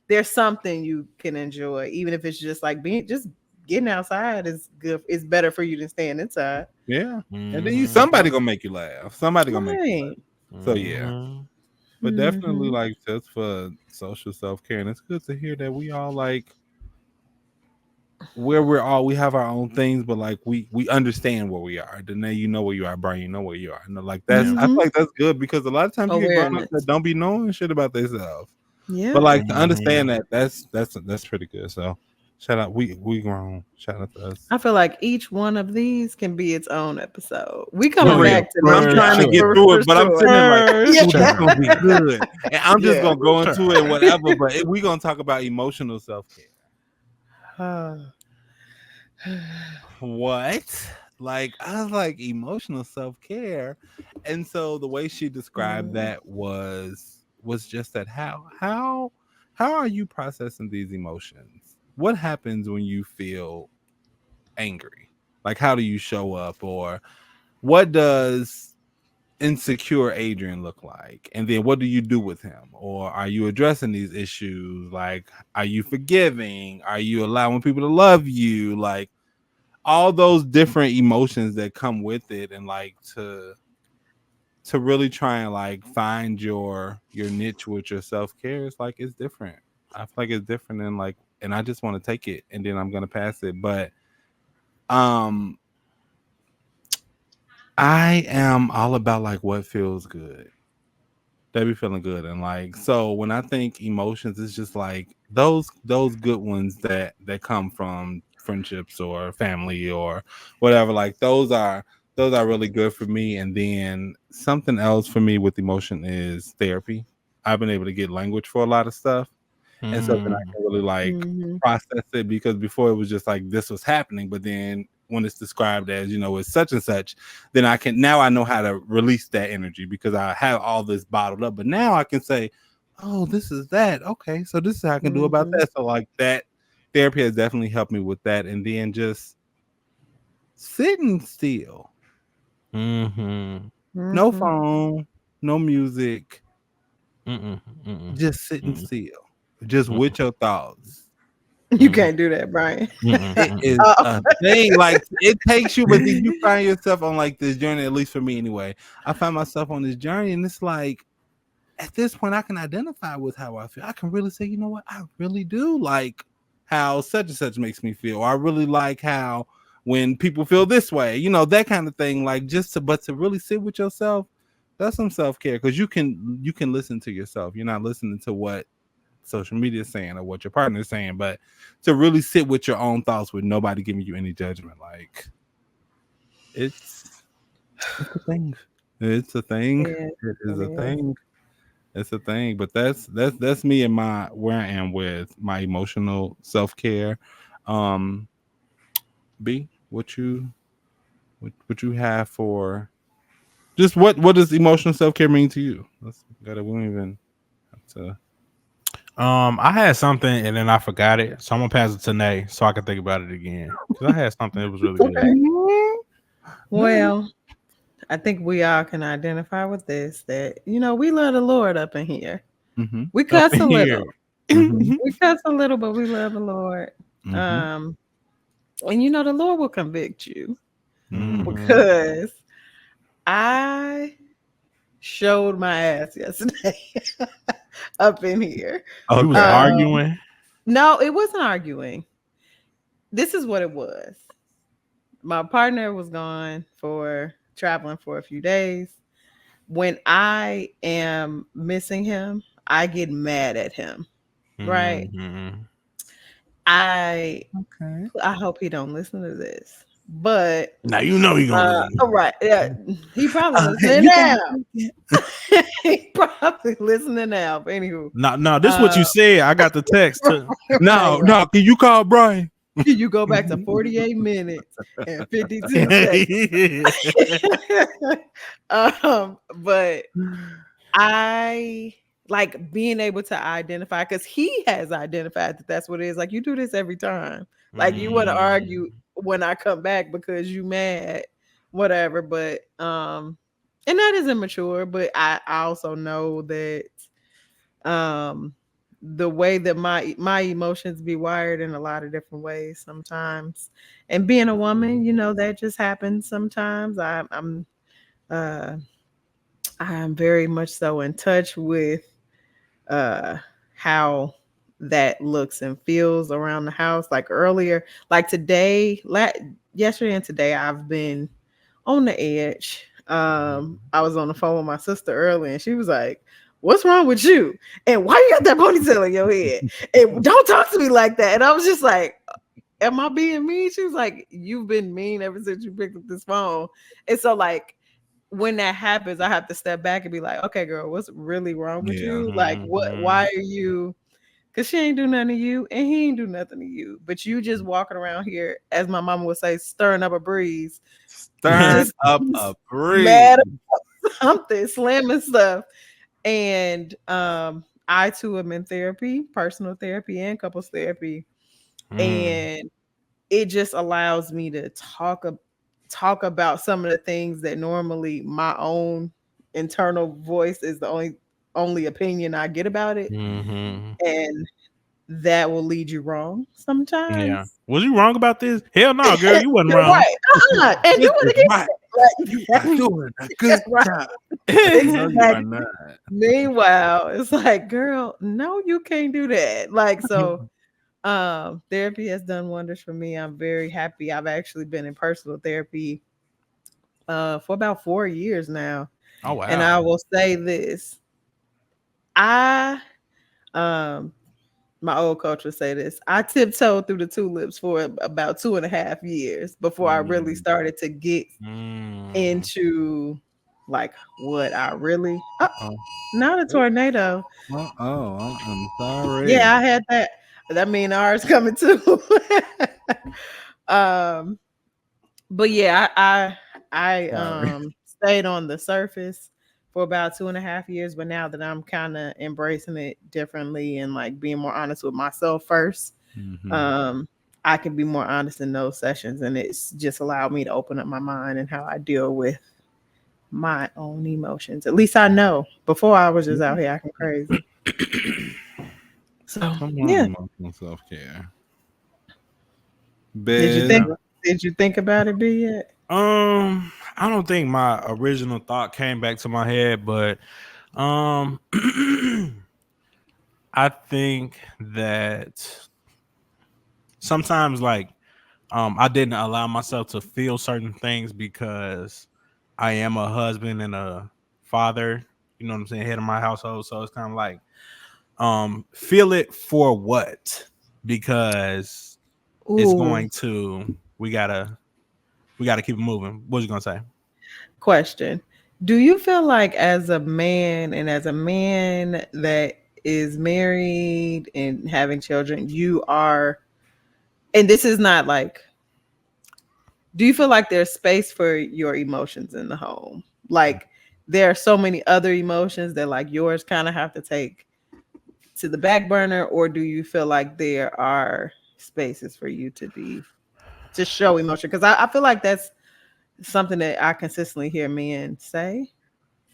there's something you can enjoy, even if it's just like getting outside is good. It's better for you than staying inside. Yeah. And then somebody gonna make you laugh. Somebody gonna make you laugh. So yeah. But definitely like just for social self-care. And it's good to hear that we all like where we have our own things, but like we understand where we are. Danae, you know where you are, Brian, you know where you are. And like that's I feel like that's good because a lot of times you get grown up that don't be knowing shit about themselves. Yeah. But like to understand that that's pretty good. So shout out, we grown. Shout out to us. I feel like each one of these can be its own episode. We coming back to this. I'm trying to get through it, but I'm sitting there like, that's gonna be good. And I'm just gonna go into it, whatever. But we gonna talk about emotional self-care. What? Like I was like emotional self-care, and so the way she described that was was just that how are you processing these emotions? What happens when you feel angry? Like how do you show up, or what does insecure Adrian look like? And then what do you do with him? Or are you addressing these issues? Like, are you forgiving? Are you allowing people to love you? Like all those different emotions that come with it, and like to really try and like find your niche with your self-care is like it's different. I feel like it's different, and like, and I just want to take it and then I'm gonna pass it. But um I am all about like what feels good. They be feeling good, and like so when I think emotions, it's just like those good ones that come from friendships or family or whatever. Like those are really good for me. And then something else for me with emotion is therapy. I've been able to get language for a lot of stuff, and so then I Mm. can really like Mm-hmm. process it, because before it was just like this was happening, but then when it's described as, you know, it's such and such, then I can now I know how to release that energy because I have all this bottled up. But now I can say, oh, this is that. Okay, so this is how I can do about Mm-hmm. that. So like that therapy has definitely helped me with that. And then just sitting still, Mhm. no Mm-hmm. phone, no music, Mm-mm. Mm-mm. just sitting Mm-mm. still, just Mm-mm. with your thoughts. You Mm-mm. can't do that, Brian. Mm-mm. It is Mm-mm. Oh. a thing. Like it takes you, but then you find yourself on like this journey. At least for me, anyway, I find myself on this journey, and it's like at this point, I can identify with how I feel. I can really say, you know what, I really do like how such and such makes me feel. I really like how when people feel this way, you know, that kind of thing. Like just to, but to really sit with yourself, that's some self care, because you can listen to yourself. You're not listening to what social media is saying or what your partner is saying, but to really sit with your own thoughts with nobody giving you any judgment. Like it's it's a thing. It's a thing. Yeah, It is it a is. thing. It's a thing. But that's me and my where I am with my emotional self care. Um B, what you have for just what does emotional self care mean to you? Let's gotta we don't even have to. I had something and then I forgot it, so I'm gonna pass it to Nay so I can think about it again. Cause I had something that was really good. Okay. Well, I think we all can identify with this that, we love the Lord up in here. Mm-hmm. We Up cuss a in here. little. Mm-hmm. We cuss a little, but we love the Lord. Mm-hmm. Um, and the Lord will convict you Mm-hmm. Mhm. because I showed my ass yesterday up in here. You was Okay. Um, arguing. no, it wasn't arguing. This is what it was. My partner was gone for traveling for a few days. When I am missing him, I get mad at him. Right? Mhm. I Okay. I hope he don't listen to this. But Now you know he gonna listen. all right, yeah, he probably listening You got now. He probably listening now. But anywho, No, this is what you uh, said. I got the text too. right, no, right. no. Can you call Brian? You go back to 48 minutes and 52 seconds. But I like being able to identify because he has identified that that's what it is. Like you do this every time. Like you want to Mm. argue when I come back because you mad, whatever. But and that is immature. But I also know that um the way that my emotions be wired in a lot of different ways sometimes. And being a woman, that just happens sometimes. Uh I'm very much so in touch with uh how that looks and feels around the house. Like earlier, like today, yesterday and today, I've been on the edge. I was on the phone with my sister earlier, and she was like, "What's wrong with you? And why you got that ponytail in your head? And don't talk to me like that." And I was just like, "Am I being mean?" She was like, "You've been mean ever since you picked up this phone." And so, like, when that happens, I have to step back and be like, okay, girl, what's really wrong with Yeah. you? Like, why Mhm. are you? Because she ain't do nothing to you and he ain't do nothing to you. But you just walking around here, as my mama would say, stirring up a breeze, Stirring just up a breeze. mad about something, slamming stuff. And I too am in therapy, personal therapy and couples therapy. Mm. And it just allows me to talk about some of the things that normally my own internal voice is the only opinion I get about it. Mm-hmm. And that will lead you wrong Yeah. sometimes. Was you wrong about this? Hell no, girl. You wasn't You're wrong. right. And This you want is to why you get are like doing a good right. job. No, you are Exactly. not. Meanwhile, it's like, girl, no, you can't do that. Like, so therapy has done wonders for me. I'm very happy. I've actually been in personal therapy for about 4 years now. Oh And I wow. will say this. I um my old coach would say this. I tiptoed through the tulips for about 2.5 years before I really Mm. started to get Mm. into like what I really Oh, not a tornado. I'm sorry. Yeah, I had that. That mean ours coming too. um, but yeah, I Sorry. stayed on the surface for about 2.5 years, but now that I'm kind of embracing it differently and like being more honest with myself first, Mm-hmm. um, I can be more honest in those sessions, and it's just allowed me to open up my mind and how I deal with my own emotions. At least I know. Before I was just out here acting crazy. So Come on, yeah. emotional self care. Did you Biz. think Yeah. did you think about it, B yet? I don't think my original thought came back to my head, but um I think that sometimes like I didn't allow myself to feel certain things because I am a husband and a father, you know what I'm saying, head of my household. So it's kind of like feel it for what? Because it's Ooh, going to we gotta keep it moving. What you gonna say? question. Do you feel like as a man and as a man that is married and having children, you are and this is not like do you feel like there's space for your emotions in the home? Like there are so many other emotions that like yours kind of have to take to the back burner, or do you feel like there are spaces for you to show emotion? Because I feel like that's something that I consistently hear men say.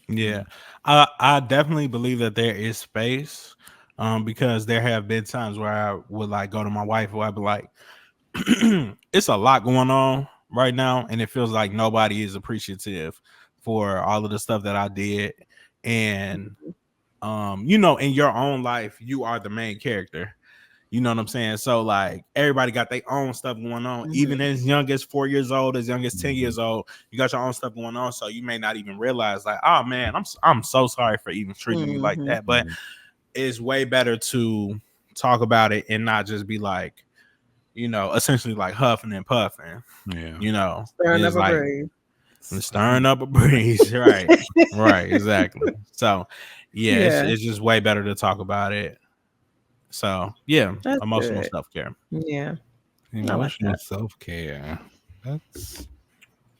Yeah, I definitely believe that there is space, because there have been times where I would like go to my wife or I'd be like, it's a lot going on right now, and it feels like nobody is appreciative for all of the stuff that I did, and in your own life, you are the main character. You know what I'm saying? So like everybody got their own stuff going on, even Mhm. as young as 4 years old, as young as 10 Mm-hmm. years old, you got your own stuff going on. So you may not even realize, like, oh man, I'm so sorry for even treating you like Mhm. that. But it's way better to talk about it and not just be like, essentially like huffing and puffing. Yeah. Stirring It's up a like breeze. stirring up a breeze, right? Right, exactly. So yeah, it's Yeah, it's just way better to talk about it. So yeah, that's emotional good. self care. Yeah, I like Emotional that. self care. That's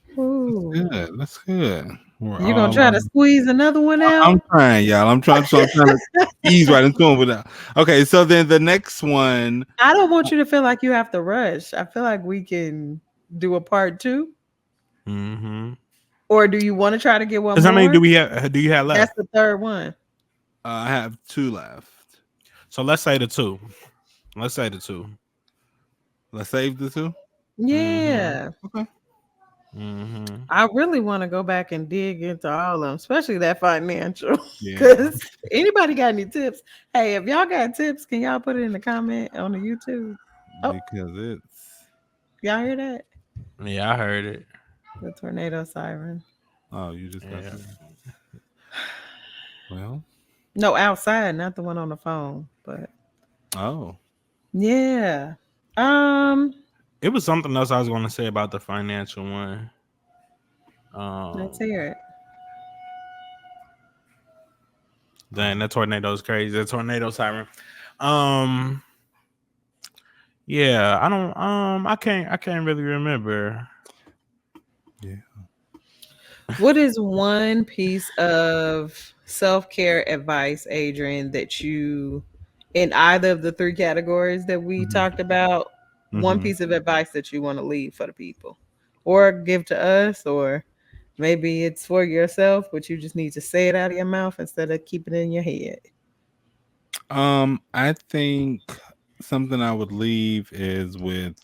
that's Ooh. good. That's good. We're You gonna all try to squeeze another one I'm out? trying, y'all. I'm trying to ease right into it without. Okay, so then the next one. I don't want you to feel like you have to rush. I feel like we can do a part two. Mm-hmm. Or do you want to try to get one Because how many more? do you have That's left? the third one. I have two left. So let's say the two. Let's say the two. Let's save the two. Mm-hmm. Yeah. Okay. Mm-hmm. I really want to go back and dig into all of them, especially that financial. Yeah. Because anybody got any tips? Hey, if y'all got tips, can y'all put it in the comment on the YouTube? Oh, Because it's. y'all hear that? Yeah, I heard it. The tornado siren. Oh, you just got Yeah. that. Well. No, outside, not the one on the phone. But Oh. yeah. Um, It was something else I was going to say about the financial one. let's Um, hear it. Dang, that tornado is crazy. That tornado siren. Um, yeah, I don't. I can't really remember. Yeah. What is one piece of self-care advice, Adrian, that you, in either of the three categories that we Mhm. talked about, one Mhm. piece of advice that you want to leave for the people or give to us, or maybe it's for yourself, but you just need to say it out of your mouth instead of keeping it in your head. I think something I would leave is with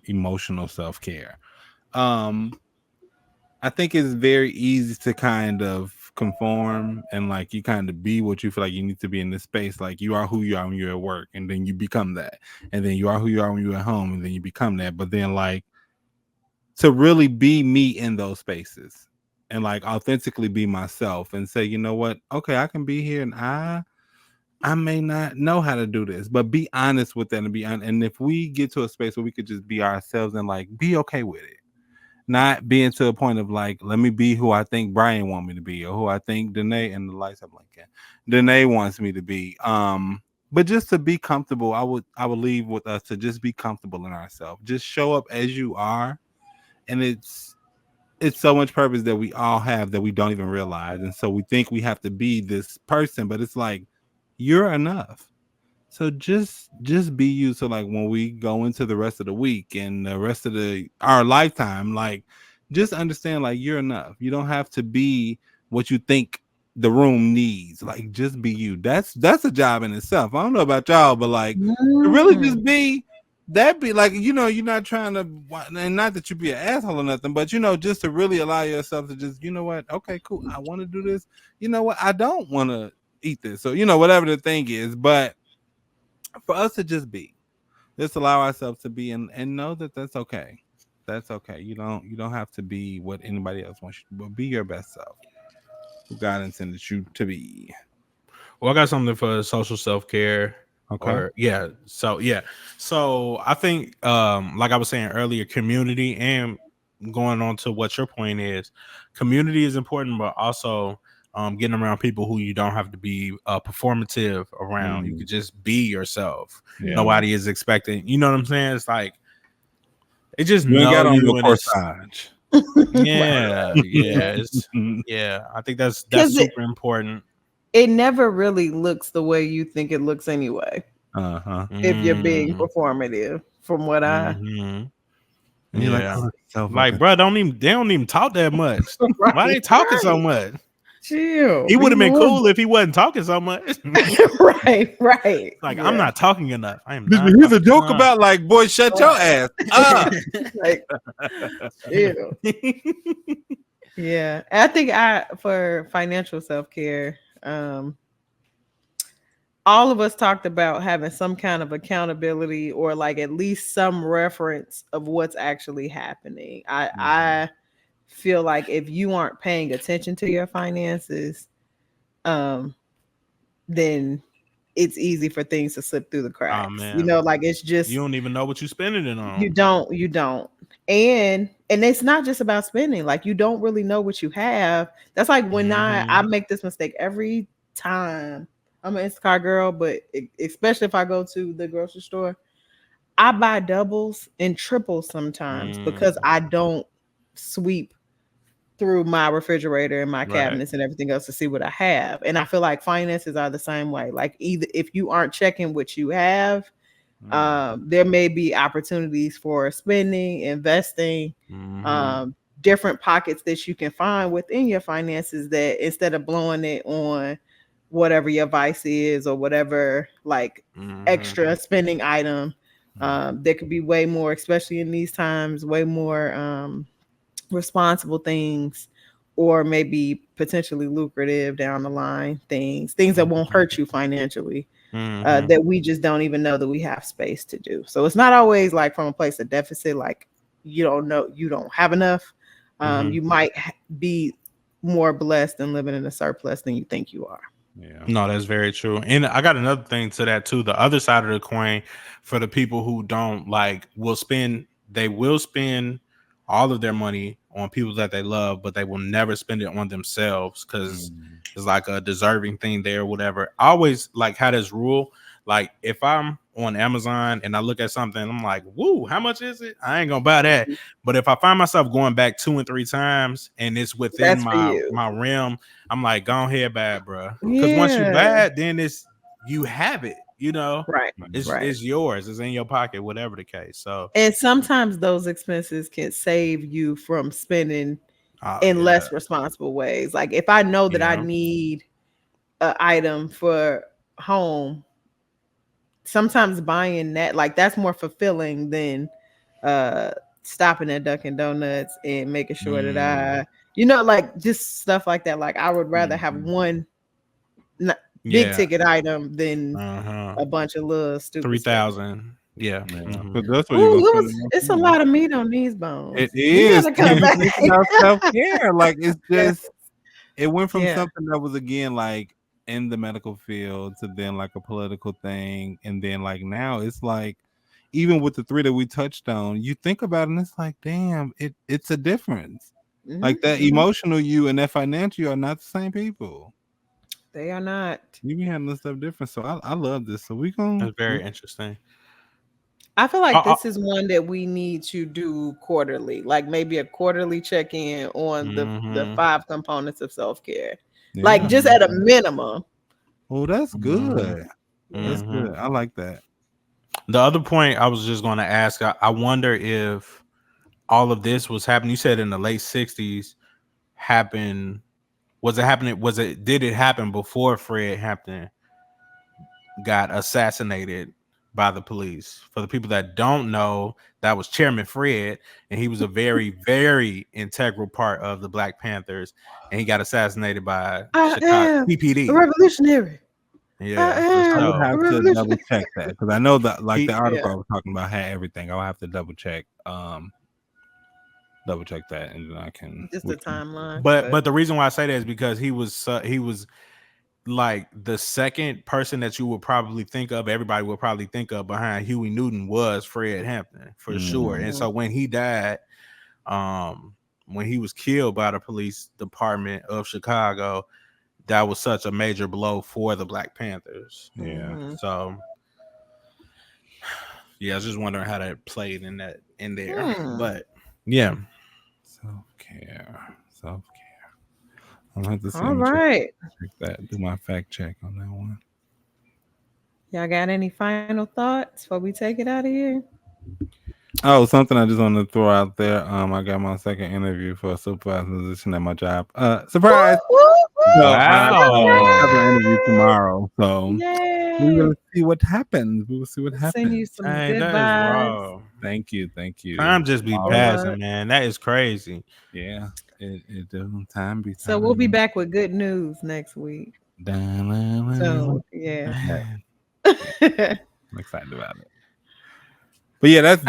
emotional self-care. Um I think it's very easy to kind of conform and like you kind of be what you feel like you need to be in this space. Like you are who you are when you're at work, and then you become that. And then you are who you are when you're at home, and then you become that. But then like to really be me in those spaces and like authentically be myself and say, you know what, okay, I can be here and I may not know how to do this, but be honest with that and be honest. And if we get to a space where we could just be ourselves and like be okay with it, not being to a point of like, let me be who I think Brian want me to be or who I think Danae and the lights up like that. Danae wants me to be. But just to be comfortable, I would leave with us to just be comfortable in ourselves. Just show up as you are, and it's so much purpose that we all have that we don't even realize. And so we think we have to be this person, but it's like you're enough. So just be you. So like when we go into the rest of the week and the rest of the our lifetime, like just understand like you're enough. You don't have to be what you think the room needs. Like just be you. That's a job in itself. I don't know about y'all, but like to really Mm. just be that be like, you know, you're not trying to, and not that you be an asshole or nothing, but you know, just to really allow yourself to just, you know what, okay, cool, I want to do this. You know what, I don't want to eat this. So, you know, whatever the thing is, but for us to just allow ourselves to be and know that that's okay. That's okay. You don't have to be what anybody else wants you to be, but be your best self, who God intended you to be. Well, I got something for social self care. Okay. Or so I think like I was saying earlier, community, and going on to what your point is, community is important, but also getting around people who you don't have to be performative around. You could just be yourself. Yeah. Nobody is expecting, you know what I'm saying? It's like they just You ain't know got on no you, and it's corsage. Right. I think that's Because super important. it never really looks the way you think it looks anyway. Uh-huh. If you're being Mm, performative, from what I mhm. And you're like, Yeah. oh, so Like, fucking. bro, they don't even talk that much. Why they right, talking so right. much? Chill, He would be have been cool normal. if he wasn't talking so much. right, right. Like, I'm Yeah. not talking enough. I am Bitch, not but here's a talking joke enough. about like, boy, shut your Right. ass up. like chill. Yeah. I think I for financial self care, all of us talked about having some kind of accountability or like at least some reference of what's actually happening. I feel like if you aren't paying attention to your finances, um, then it's easy for things to slip through the Oh cracks. You man, know, like it's you just don't even know what you're spending it you on. don't, you don't. And it's not just about spending. Like you don't really know what you have. That's like when I Mhm. make this mistake every time. I'm an Instacart girl, but especially if I go to the grocery store, I buy doubles and triples sometimes because Mm, I don't sweep through my refrigerator and my right. cabinets and everything else to see what I have. And I feel like finances are the same way. Like either if you aren't checking what you have, Mm. there may be opportunities for spending, investing, Mhm. um, different pockets that you can find within your finances that instead of blowing it on whatever your vice is or whatever like extra Mhm. spending item, there could be way more, especially in these times, way more responsible things or maybe potentially lucrative down the line things that won't Mhm. hurt you financially, Mhm. that we just don't even know that we have space to do. So it's not always like from a place of deficit, like you don't know you don't have enough. Mhm. You might be more blessed and living in a surplus than you think you are. Yeah. No, that's very true. And I got another thing to that too. The other side of the coin, for the people who don't like, they will spend all of their money on people that they love, but they will never spend it on themselves because Mm. it's like a deserving thing there or whatever. I always like had this rule, Like if I'm on Amazon and I look at something, I'm like, woo, how much is it? I ain't gonna buy that. But if I find myself going back 2 and 3 times and it's within That's for my you. my realm, I'm like, go ahead, bad, bro. Because once you Yeah. bad, then you have it. Right. Right. It's yours. It's in your pocket, whatever the case. So, And sometimes those expenses can save you from spending in yeah, less responsible ways. Like if I know that I yeah, need an item for home, sometimes buying that, like that's more fulfilling than uh stopping at Dunkin' Donuts and making sure that mm, like just stuff like that. Like I would rather have Mhm. one big yeah. ticket item than Uh-huh. a bunch of little stupid stuff. 3,000. Yeah. Yeah, Hmm. because that's where you're Ooh, gonna spend the most it's a money. lot of meat on these It bones. We is. gotta When come you back. think about self care, like it's Yeah. just it went from Yeah. something that was again like in the medical field to then like a political thing, and then like now it's like even with the three that we touched on, you think about it and it's like, damn, it's a difference. Like that Mhm. emotional you and that financial you are not the same people. They are not. You be handling stuff different. So I love this. So we gonna That's very interesting. I feel Uh, like uh, this is one that we need to do quarterly, like maybe a quarterly check-in on the mhm, 5 components of self-care. Like yeah. just at a mhm, minimum. Oh, that's mhm, good. Yeah. That's mhm. good. I like that. The other point I was just going to ask, I wonder if all of this was happening. You said in the late 60s happened. Was it happening? Did it happen before Fred Hampton got assassinated by the police? For the people that don't know, that was Chairman Fred, and he was a very, very integral part of the Black Panthers, and he got assassinated by I Chicago am a CPD. revolutionary. I Yeah, for I am would sure. a have to double revolutionary. check that because I know that like the He, Yeah. article I was talking about had everything. I'll have to double check that and then I can Just we a can timeline. but the reason why I say that is because he was like the second person that you would probably think of, everybody would probably think of behind Huey Newton was Fred Hampton for sure. And mm, Mhm. so when he died, when he was killed by the police department of Chicago, that was such a major blow for the Black Panthers. yeah. Mhm. So yeah, I was just wondering how that played in there. Hmm. But yeah. Self care. I'll have to see. All I'm gonna right. check that. Do my fact check on that one. Y'all got any final thoughts before we take it out of here? Oh, something I just want to throw out there. I got my second interview for a supervisor position at my job. Woo, Surprise! woo, So woo. I have an Wow. interview tomorrow. So we Yay. will see what happens. We will see what We'll send you happens. some Dang, good that is vibes. raw. Thank you. Thank you. Time just be Good Always. luck. passing, man. That is crazy. Yeah. It do. Time be So we'll be time. back with good news next week. Da-na-na-na. So yeah. Yeah, yeah. All I'm excited about it. But yeah, that's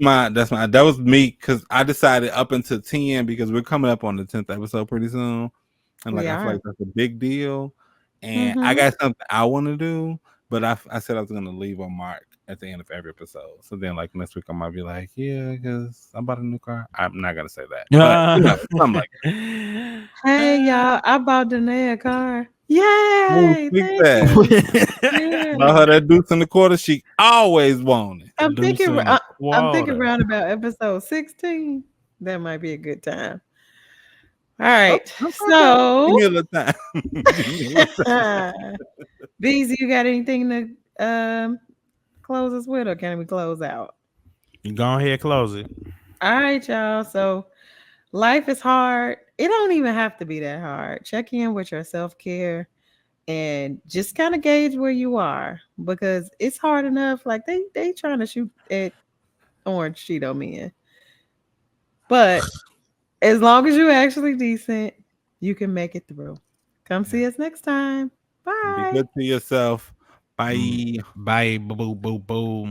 my that was me because I decided up until 10 because we're coming up on the 10th episode pretty soon. And like we I feel are. like that's a big deal. And I Mm-hmm. got something I want to do, but I said I was gonna leave a mark at the end of every episode. So then like next week I might be like, yeah, because I bought a new car. I'm not gonna say that. But something like Hey y'all, I bought Danae a car. Yay! speak Thank that. you. Yeah. About her that deuce in the quarter, she always wanted. I'm Deuce thinking. in the I'm thinking quarter. around about episode 16. That might be a good time. All Oh, right. okay. Give So, me a little time. Give me a little time. Bees, you got anything to close us with, or can we close out? You go ahead, close it. All right, y'all. So, life is hard. It don't even have to be that hard. Check in with your self care and just kind of gauge where you are because it's hard enough. Like they trying to shoot at orange Cheeto men, but as long as you're actually decent, you can make it through. Come Yeah. see us next time. Be Bye. good to yourself. Bye. Bye. Boo, boo, boom.